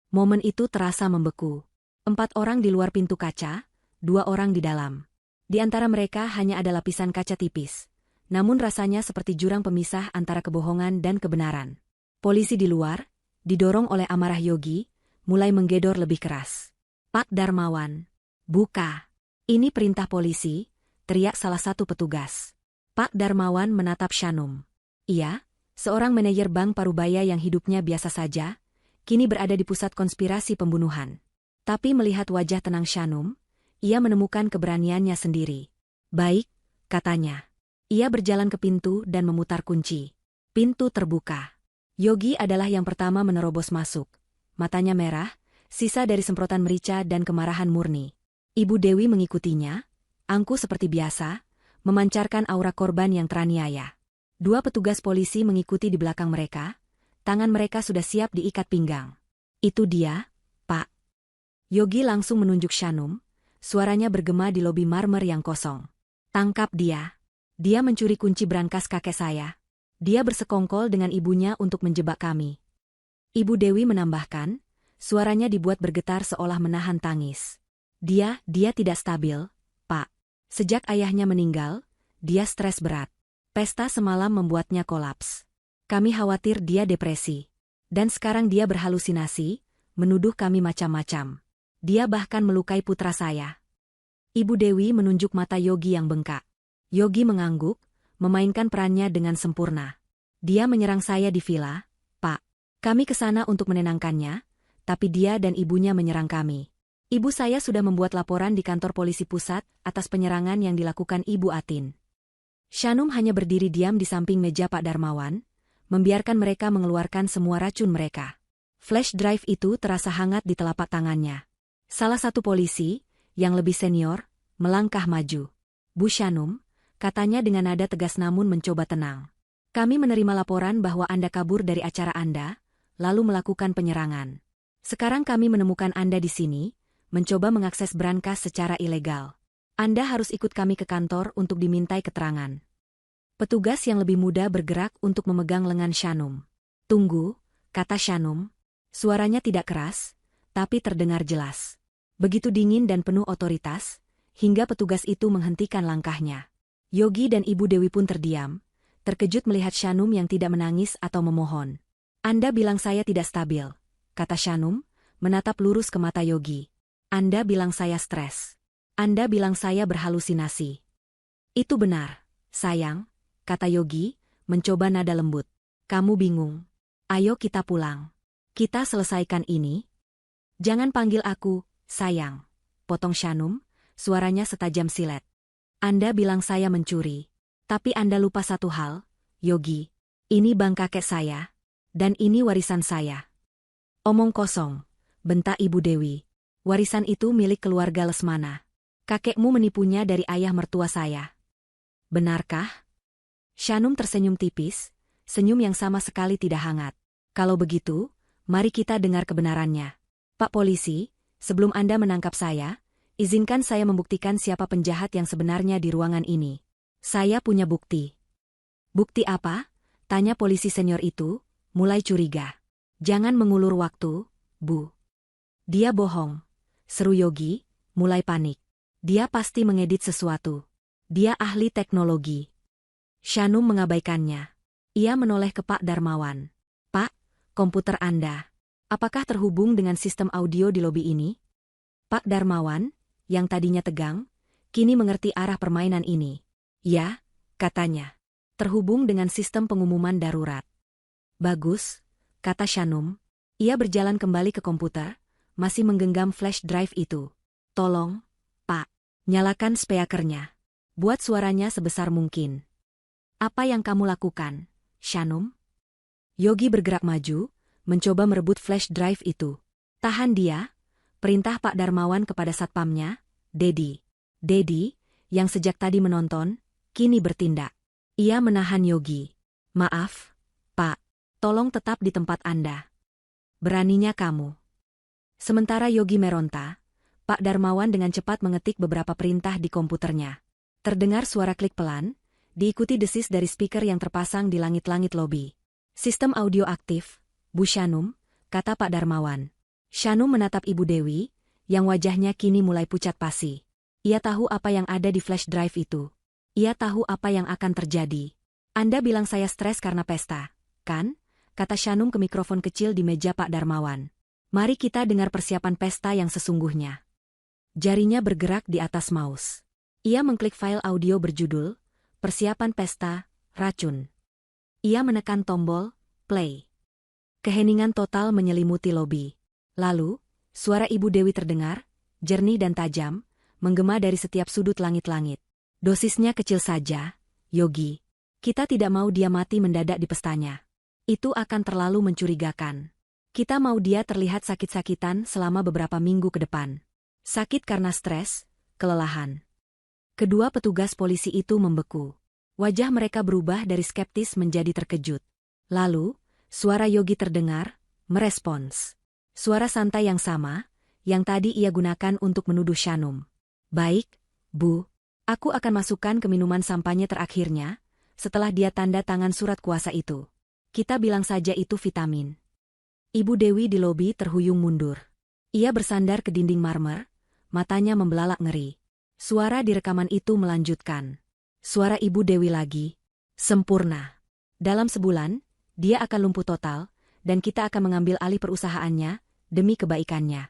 Momen itu terasa membeku. 4 orang di luar pintu kaca, 2 orang di dalam. Di antara mereka hanya ada lapisan kaca tipis. Namun rasanya seperti jurang pemisah antara kebohongan dan kebenaran. Polisi di luar, didorong oleh amarah Yogi, mulai menggedor lebih keras. Pak Darmawan, buka. Ini perintah polisi, teriak salah satu petugas. Pak Darmawan menatap Shanum. Ia, seorang manajer bank Parubaya yang hidupnya biasa saja, kini berada di pusat konspirasi pembunuhan. Tapi melihat wajah tenang Shanum, ia menemukan keberaniannya sendiri. Baik, katanya. Ia berjalan ke pintu dan memutar kunci. Pintu terbuka. Yogi adalah yang pertama menerobos masuk. Matanya merah, sisa dari semprotan merica dan kemarahan murni. Ibu Dewi mengikutinya, angkuh seperti biasa, memancarkan aura korban yang teraniaya. 2 petugas polisi mengikuti di belakang mereka, tangan mereka sudah siap diikat pinggang. Itu dia, Pak. Yogi langsung menunjuk Shanum, suaranya bergema di lobi marmer yang kosong. Tangkap dia. Dia mencuri kunci brankas kakek saya. Dia bersekongkol dengan ibunya untuk menjebak kami. Ibu Dewi menambahkan, suaranya dibuat bergetar seolah menahan tangis. Dia tidak stabil, Pak. Sejak ayahnya meninggal, dia stres berat. Pesta semalam membuatnya kolaps. Kami khawatir dia depresi. Dan sekarang dia berhalusinasi, menuduh kami macam-macam. Dia bahkan melukai putra saya. Ibu Dewi menunjuk mata Yogi yang bengkak. Yogi mengangguk, memainkan perannya dengan sempurna. Dia menyerang saya di villa, Pak. Kami ke sana untuk menenangkannya, tapi dia dan ibunya menyerang kami. Ibu saya sudah membuat laporan di kantor polisi pusat atas penyerangan yang dilakukan Ibu Atin. Shanum hanya berdiri diam di samping meja Pak Darmawan, membiarkan mereka mengeluarkan semua racun mereka. Flash drive itu terasa hangat di telapak tangannya. Salah satu polisi, yang lebih senior, melangkah maju. Bu Shanum, katanya dengan nada tegas namun mencoba tenang. Kami menerima laporan bahwa Anda kabur dari acara Anda, lalu melakukan penyerangan. Sekarang kami menemukan Anda di sini, mencoba mengakses brankas secara ilegal. Anda harus ikut kami ke kantor untuk dimintai keterangan. Petugas yang lebih muda bergerak untuk memegang lengan Shanum. Tunggu, kata Shanum. Suaranya tidak keras, tapi terdengar jelas. Begitu dingin dan penuh otoritas, hingga petugas itu menghentikan langkahnya. Yogi dan Ibu Dewi pun terdiam, terkejut melihat Shanum yang tidak menangis atau memohon. Anda bilang saya tidak stabil, kata Shanum, menatap lurus ke mata Yogi. Anda bilang saya stres. Anda bilang saya berhalusinasi. Itu benar, sayang, kata Yogi, mencoba nada lembut. Kamu bingung. Ayo kita pulang. Kita selesaikan ini. Jangan panggil aku, sayang, potong Shanum, suaranya setajam silet. Anda bilang saya mencuri. Tapi Anda lupa satu hal, Yogi. Ini bank kakek saya. Dan ini warisan saya. Omong kosong, bentak Ibu Dewi. Warisan itu milik keluarga Lesmana. Kakekmu menipunya dari ayah mertua saya. Benarkah? Shanum tersenyum tipis, senyum yang sama sekali tidak hangat. Kalau begitu, mari kita dengar kebenarannya. Pak Polisi, sebelum Anda menangkap saya, izinkan saya membuktikan siapa penjahat yang sebenarnya di ruangan ini. Saya punya bukti. Bukti apa? Tanya polisi senior itu, mulai curiga. Jangan mengulur waktu, Bu. Dia bohong, seru Yogi, mulai panik. Dia pasti mengedit sesuatu. Dia ahli teknologi. Shanum mengabaikannya. Ia menoleh ke Pak Darmawan. Pak, komputer Anda. Apakah terhubung dengan sistem audio di lobi ini? Pak Darmawan, yang tadinya tegang, kini mengerti arah permainan ini. Ya, katanya. Terhubung dengan sistem pengumuman darurat. Bagus, kata Shanum. Ia berjalan kembali ke komputer, masih menggenggam flash drive itu. Tolong, Pak, nyalakan speakernya. Buat suaranya sebesar mungkin. Apa yang kamu lakukan, Shanum? Yogi bergerak maju, mencoba merebut flash drive itu. Tahan dia, perintah Pak Darmawan kepada satpamnya, Dedi. Dedi, yang sejak tadi menonton, kini bertindak. Ia menahan Yogi. Maaf, Pak, tolong tetap di tempat Anda. Beraninya kamu. Sementara Yogi meronta, Pak Darmawan dengan cepat mengetik beberapa perintah di komputernya. Terdengar suara klik pelan, diikuti desis dari speaker yang terpasang di langit-langit lobi. Sistem audio aktif, Bu Shanum, kata Pak Darmawan. Shanum menatap Ibu Dewi, yang wajahnya kini mulai pucat pasi. Ia tahu apa yang ada di flash drive itu. Ia tahu apa yang akan terjadi. Anda bilang saya stres karena pesta, kan? Kata Shanum ke mikrofon kecil di meja Pak Darmawan. Mari kita dengar persiapan pesta yang sesungguhnya. Jarinya bergerak di atas mouse. Ia mengklik file audio berjudul, Persiapan Pesta, Racun. Ia menekan tombol, play. Keheningan total menyelimuti lobi. Lalu, suara Ibu Dewi terdengar, jernih dan tajam, menggema dari setiap sudut langit-langit. Dosisnya kecil saja, Yogi. Kita tidak mau dia mati mendadak di pestanya. Itu akan terlalu mencurigakan. Kita mau dia terlihat sakit-sakitan selama beberapa minggu ke depan. Sakit karena stres, kelelahan. Kedua petugas polisi itu membeku. Wajah mereka berubah dari skeptis menjadi terkejut. Lalu, suara Yogi terdengar, merespons. Suara santai yang sama, yang tadi ia gunakan untuk menuduh Shanum. Baik, Bu. Aku akan masukkan ke minuman sampanye terakhirnya, setelah dia tanda tangan surat kuasa itu. Kita bilang saja itu vitamin. Ibu Dewi di lobi terhuyung mundur. Ia bersandar ke dinding marmer, matanya membelalak ngeri. Suara di rekaman itu melanjutkan. Suara Ibu Dewi lagi. Sempurna. Dalam sebulan, dia akan lumpuh total, dan kita akan mengambil alih perusahaannya, demi kebaikannya.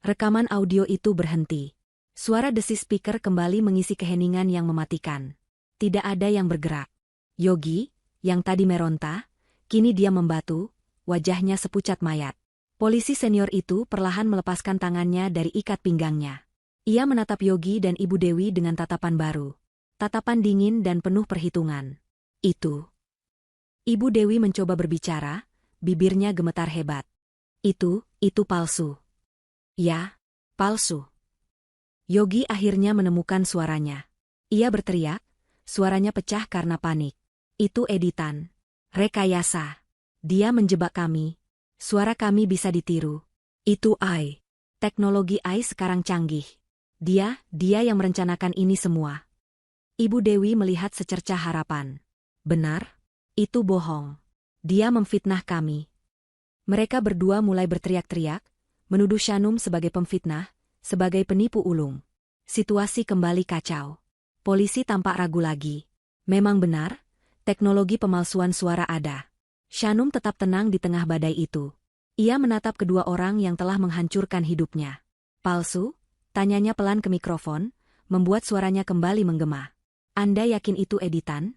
Rekaman audio itu berhenti. Suara desis speaker kembali mengisi keheningan yang mematikan. Tidak ada yang bergerak. Yogi, yang tadi meronta, kini dia membatu, wajahnya sepucat mayat. Polisi senior itu perlahan melepaskan tangannya dari ikat pinggangnya. Ia menatap Yogi dan Ibu Dewi dengan tatapan baru. Tatapan dingin dan penuh perhitungan. Itu. Ibu Dewi mencoba berbicara, bibirnya gemetar hebat. Itu palsu. Ya, palsu. Yogi akhirnya menemukan suaranya. Ia berteriak, suaranya pecah karena panik. Itu editan. Rekayasa. Dia menjebak kami. Suara kami bisa ditiru. Itu AI. Teknologi AI sekarang canggih. Dia yang merencanakan ini semua. Ibu Dewi melihat secercah harapan. Benar? Itu bohong. Dia memfitnah kami. Mereka berdua mulai berteriak-teriak, menuduh Shanum sebagai pemfitnah, sebagai penipu ulung. Situasi kembali kacau. Polisi tampak ragu lagi. Memang benar, teknologi pemalsuan suara ada. Shanum tetap tenang di tengah badai itu. Ia menatap kedua orang yang telah menghancurkan hidupnya. Palsu? Tanyanya pelan ke mikrofon, membuat suaranya kembali menggema. Anda yakin itu editan?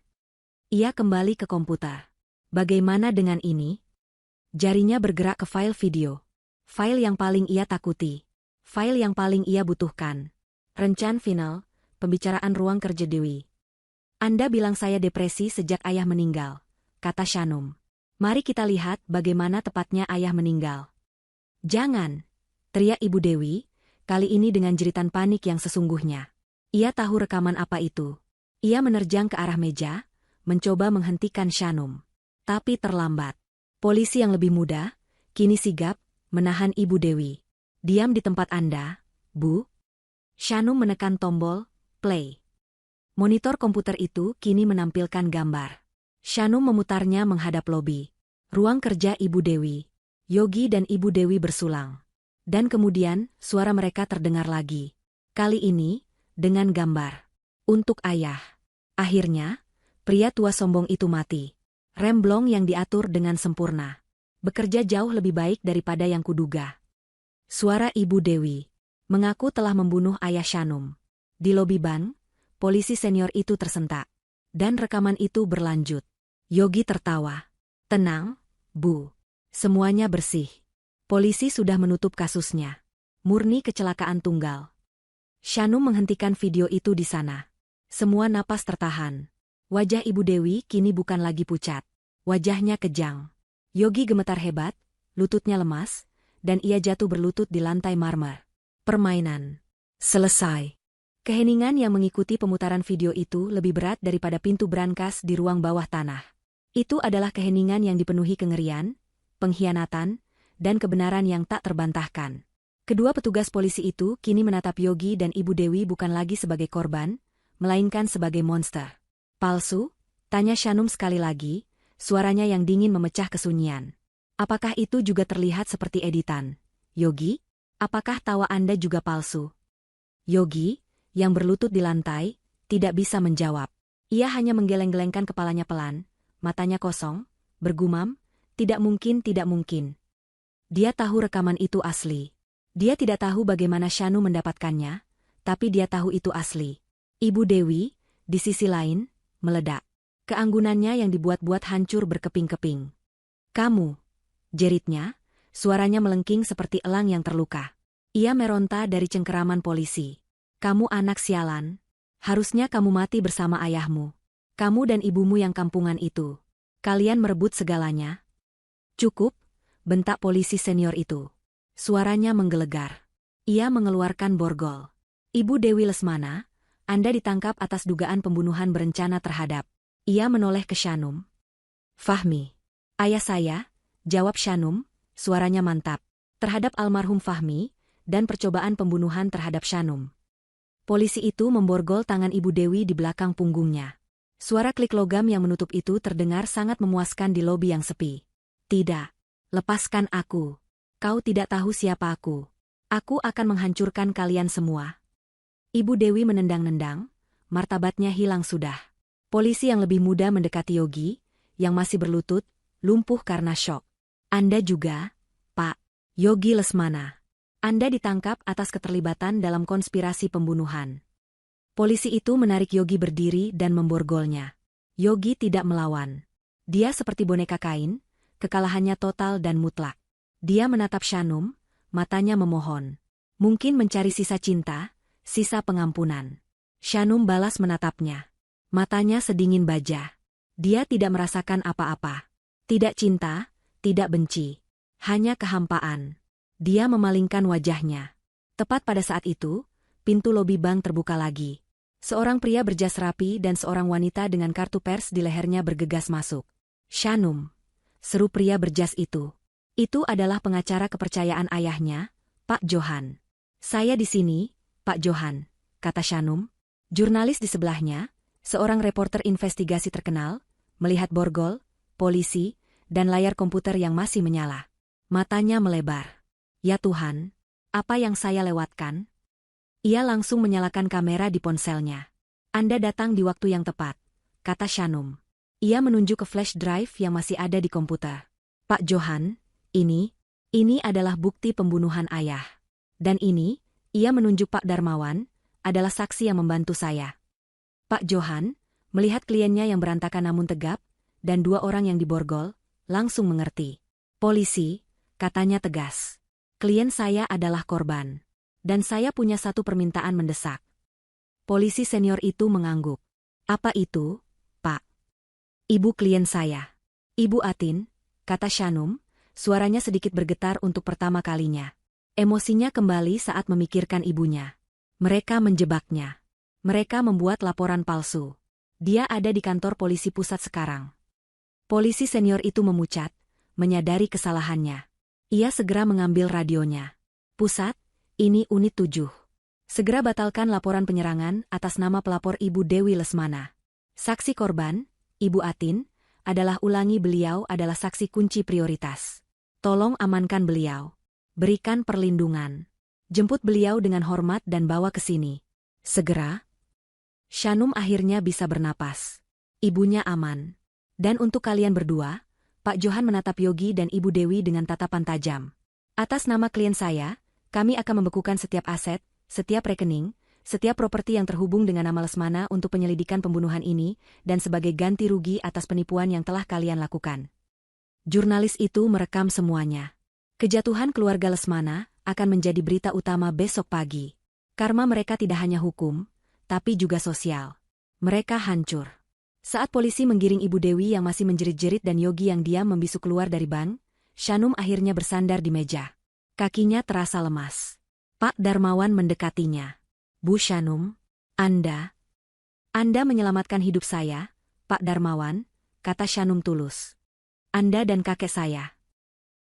Ia kembali ke komputer. Bagaimana dengan ini? Jarinya bergerak ke file video. File yang paling ia takuti. File yang paling ia butuhkan. Rencan final, pembicaraan ruang kerja Dewi. Anda bilang saya depresi sejak ayah meninggal, kata Shanum. Mari kita lihat bagaimana tepatnya ayah meninggal. Jangan, teriak Ibu Dewi, kali ini dengan jeritan panik yang sesungguhnya. Ia tahu rekaman apa itu. Ia menerjang ke arah meja, mencoba menghentikan Shanum. Tapi terlambat. Polisi yang lebih muda, kini sigap, menahan Ibu Dewi. Diam di tempat Anda, Bu. Shanum menekan tombol, play. Monitor komputer itu kini menampilkan gambar. Shanum memutarnya menghadap lobi. Ruang kerja Ibu Dewi. Yogi dan Ibu Dewi bersulang. Dan kemudian, suara mereka terdengar lagi. Kali ini, dengan gambar. Untuk ayah. Akhirnya, pria tua sombong itu mati. Remblong yang diatur dengan sempurna. Bekerja jauh lebih baik daripada yang kuduga. Suara Ibu Dewi. Mengaku telah membunuh ayah Shanum. Di lobi bank, polisi senior itu tersentak. Dan rekaman itu berlanjut. Yogi tertawa. Tenang, Bu. Semuanya bersih. Polisi sudah menutup kasusnya. Murni kecelakaan tunggal. Shanum menghentikan video itu di sana. Semua napas tertahan. Wajah Ibu Dewi kini bukan lagi pucat. Wajahnya kejang. Yogi gemetar hebat, lututnya lemas, dan ia jatuh berlutut di lantai marmer. Permainan selesai. Keheningan yang mengikuti pemutaran video itu lebih berat daripada pintu brankas di ruang bawah tanah. Itu adalah keheningan yang dipenuhi kengerian, pengkhianatan, dan kebenaran yang tak terbantahkan. Kedua petugas polisi itu kini menatap Yogi dan Ibu Dewi bukan lagi sebagai korban, melainkan sebagai monster. Palsu? Tanya Shanum sekali lagi, suaranya yang dingin memecah kesunyian. Apakah itu juga terlihat seperti editan? Yogi? Apakah tawa Anda juga palsu? Yogi, yang berlutut di lantai, tidak bisa menjawab. Ia hanya menggeleng-gelengkan kepalanya pelan, matanya kosong, bergumam, tidak mungkin, tidak mungkin. Dia tahu rekaman itu asli. Dia tidak tahu bagaimana Shanum mendapatkannya, tapi dia tahu itu asli. Ibu Dewi, di sisi lain, meledak. Keanggunannya yang dibuat-buat hancur berkeping-keping. Kamu, jeritnya, suaranya melengking seperti elang yang terluka. Ia meronta dari cengkeraman polisi. Kamu anak sialan. Harusnya kamu mati bersama ayahmu. Kamu dan ibumu yang kampungan itu. Kalian merebut segalanya. Cukup, bentak polisi senior itu. Suaranya menggelegar. Ia mengeluarkan borgol. Ibu Dewi Lesmana, Anda ditangkap atas dugaan pembunuhan berencana terhadap. Ia menoleh ke Shanum. Fahmi. Ayah saya, jawab Shanum, suaranya mantap. Terhadap almarhum Fahmi, dan percobaan pembunuhan terhadap Shanum. Polisi itu memborgol tangan Ibu Dewi di belakang punggungnya. Suara klik logam yang menutup itu terdengar sangat memuaskan di lobi yang sepi. Tidak. Lepaskan aku. Kau tidak tahu siapa aku. Aku akan menghancurkan kalian semua. Ibu Dewi menendang-nendang, martabatnya hilang sudah. Polisi yang lebih muda mendekati Yogi, yang masih berlutut, lumpuh karena syok. Anda juga, Pak Yogi Lesmana. Anda ditangkap atas keterlibatan dalam konspirasi pembunuhan. Polisi itu menarik Yogi berdiri dan memborgolnya. Yogi tidak melawan. Dia seperti boneka kain, kekalahannya total dan mutlak. Dia menatap Shanum, matanya memohon. Mungkin mencari sisa cinta, sisa pengampunan. Shanum balas menatapnya. Matanya sedingin baja. Dia tidak merasakan apa-apa. Tidak cinta, tidak benci. Hanya kehampaan. Dia memalingkan wajahnya. Tepat pada saat itu, pintu lobi bank terbuka lagi. Seorang pria berjas rapi dan seorang wanita dengan kartu pers di lehernya bergegas masuk. Shanum, seru pria berjas itu. Itu adalah pengacara kepercayaan ayahnya, Pak Johan. Saya di sini, Pak Johan, kata Shanum. Jurnalis di sebelahnya, seorang reporter investigasi terkenal, melihat borgol, polisi, dan layar komputer yang masih menyala. Matanya melebar. Ya Tuhan, apa yang saya lewatkan? Ia langsung menyalakan kamera di ponselnya. Anda datang di waktu yang tepat, kata Shanum. Ia menunjuk ke flash drive yang masih ada di komputer. Pak Johan, ini adalah bukti pembunuhan ayah. Dan ini, ia menunjuk Pak Darmawan, adalah saksi yang membantu saya. Pak Johan, melihat kliennya yang berantakan namun tegap, dan dua orang yang diborgol, langsung mengerti. Polisi, katanya tegas. Klien saya adalah korban. Dan saya punya satu permintaan mendesak. Polisi senior itu mengangguk. Apa itu, Pak? Ibu klien saya. Ibu Atin, kata Shanum, suaranya sedikit bergetar untuk pertama kalinya. Emosinya kembali saat memikirkan ibunya. Mereka menjebaknya. Mereka membuat laporan palsu. Dia ada di kantor polisi pusat sekarang. Polisi senior itu memucat, menyadari kesalahannya. Ia segera mengambil radionya. Pusat, ini unit 7. Segera batalkan laporan penyerangan atas nama pelapor Ibu Dewi Lesmana. Saksi korban, Ibu Atin, adalah ulangi beliau adalah saksi kunci prioritas. Tolong amankan beliau. Berikan perlindungan. Jemput beliau dengan hormat dan bawa ke sini. Segera. Shanum akhirnya bisa bernapas. Ibunya aman. Dan untuk kalian berdua, Pak Johan menatap Yogi dan Ibu Dewi dengan tatapan tajam. Atas nama klien saya, kami akan membekukan setiap aset, setiap rekening, setiap properti yang terhubung dengan nama Lesmana untuk penyelidikan pembunuhan ini, dan sebagai ganti rugi atas penipuan yang telah kalian lakukan. Jurnalis itu merekam semuanya. Kejatuhan keluarga Lesmana akan menjadi berita utama besok pagi. Karma mereka tidak hanya hukum, tapi juga sosial. Mereka hancur. Saat polisi menggiring Ibu Dewi yang masih menjerit-jerit dan Yogi yang diam membisu keluar dari bank, Shanum akhirnya bersandar di meja. Kakinya terasa lemas. Pak Darmawan mendekatinya. Bu Shanum, Anda menyelamatkan hidup saya, Pak Darmawan, kata Shanum tulus. Anda dan kakek saya.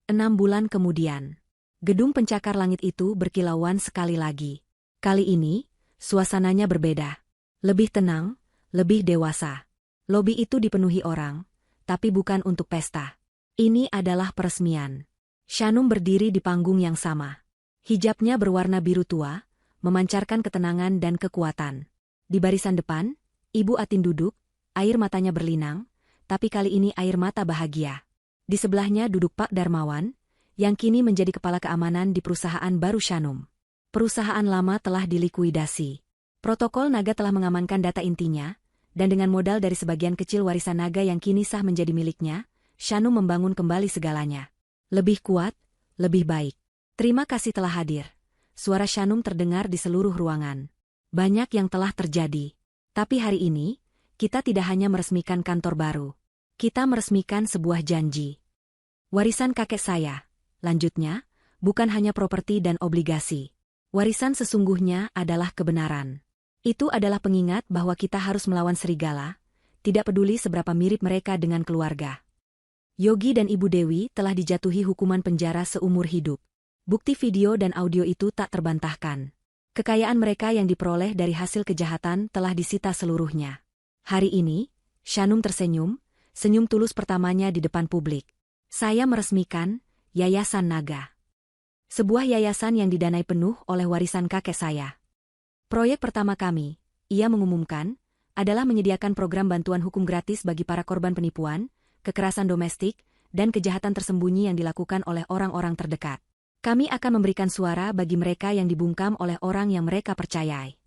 6 bulan kemudian, gedung pencakar langit itu berkilauan sekali lagi. Kali ini, suasananya berbeda. Lebih tenang, lebih dewasa. Lobi itu dipenuhi orang, tapi bukan untuk pesta. Ini adalah peresmian. Shanum berdiri di panggung yang sama. Hijabnya berwarna biru tua, memancarkan ketenangan dan kekuatan. Di barisan depan, Ibu Atin duduk, air matanya berlinang, tapi kali ini air mata bahagia. Di sebelahnya duduk Pak Darmawan, yang kini menjadi kepala keamanan di perusahaan baru Shanum. Perusahaan lama telah dilikuidasi. Protokol Naga telah mengamankan data intinya, dan dengan modal dari sebagian kecil warisan Naga yang kini sah menjadi miliknya, Shanum membangun kembali segalanya. Lebih kuat, lebih baik. Terima kasih telah hadir. Suara Shanum terdengar di seluruh ruangan. Banyak yang telah terjadi. Tapi hari ini, kita tidak hanya meresmikan kantor baru. Kita meresmikan sebuah janji. Warisan kakek saya, lanjutnya, bukan hanya properti dan obligasi. Warisan sesungguhnya adalah kebenaran. Itu adalah pengingat bahwa kita harus melawan serigala, tidak peduli seberapa mirip mereka dengan keluarga. Yogi dan Ibu Dewi telah dijatuhi hukuman penjara seumur hidup. Bukti video dan audio itu tak terbantahkan. Kekayaan mereka yang diperoleh dari hasil kejahatan telah disita seluruhnya. Hari ini, Shanum tersenyum, senyum tulus pertamanya di depan publik. Saya meresmikan Yayasan Naga. Sebuah yayasan yang didanai penuh oleh warisan kakek saya. Proyek pertama kami, ia mengumumkan, adalah menyediakan program bantuan hukum gratis bagi para korban penipuan, kekerasan domestik, dan kejahatan tersembunyi yang dilakukan oleh orang-orang terdekat. Kami akan memberikan suara bagi mereka yang dibungkam oleh orang yang mereka percayai.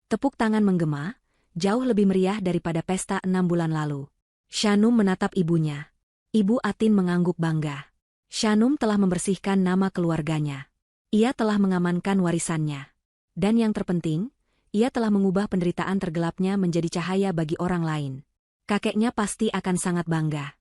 Tepuk tangan menggema, jauh lebih meriah daripada pesta 6 bulan lalu. Shanum menatap ibunya. Ibu Atin mengangguk bangga. Shanum telah membersihkan nama keluarganya. Ia telah mengamankan warisannya. Dan yang terpenting, ia telah mengubah penderitaan tergelapnya menjadi cahaya bagi orang lain. Kakeknya pasti akan sangat bangga.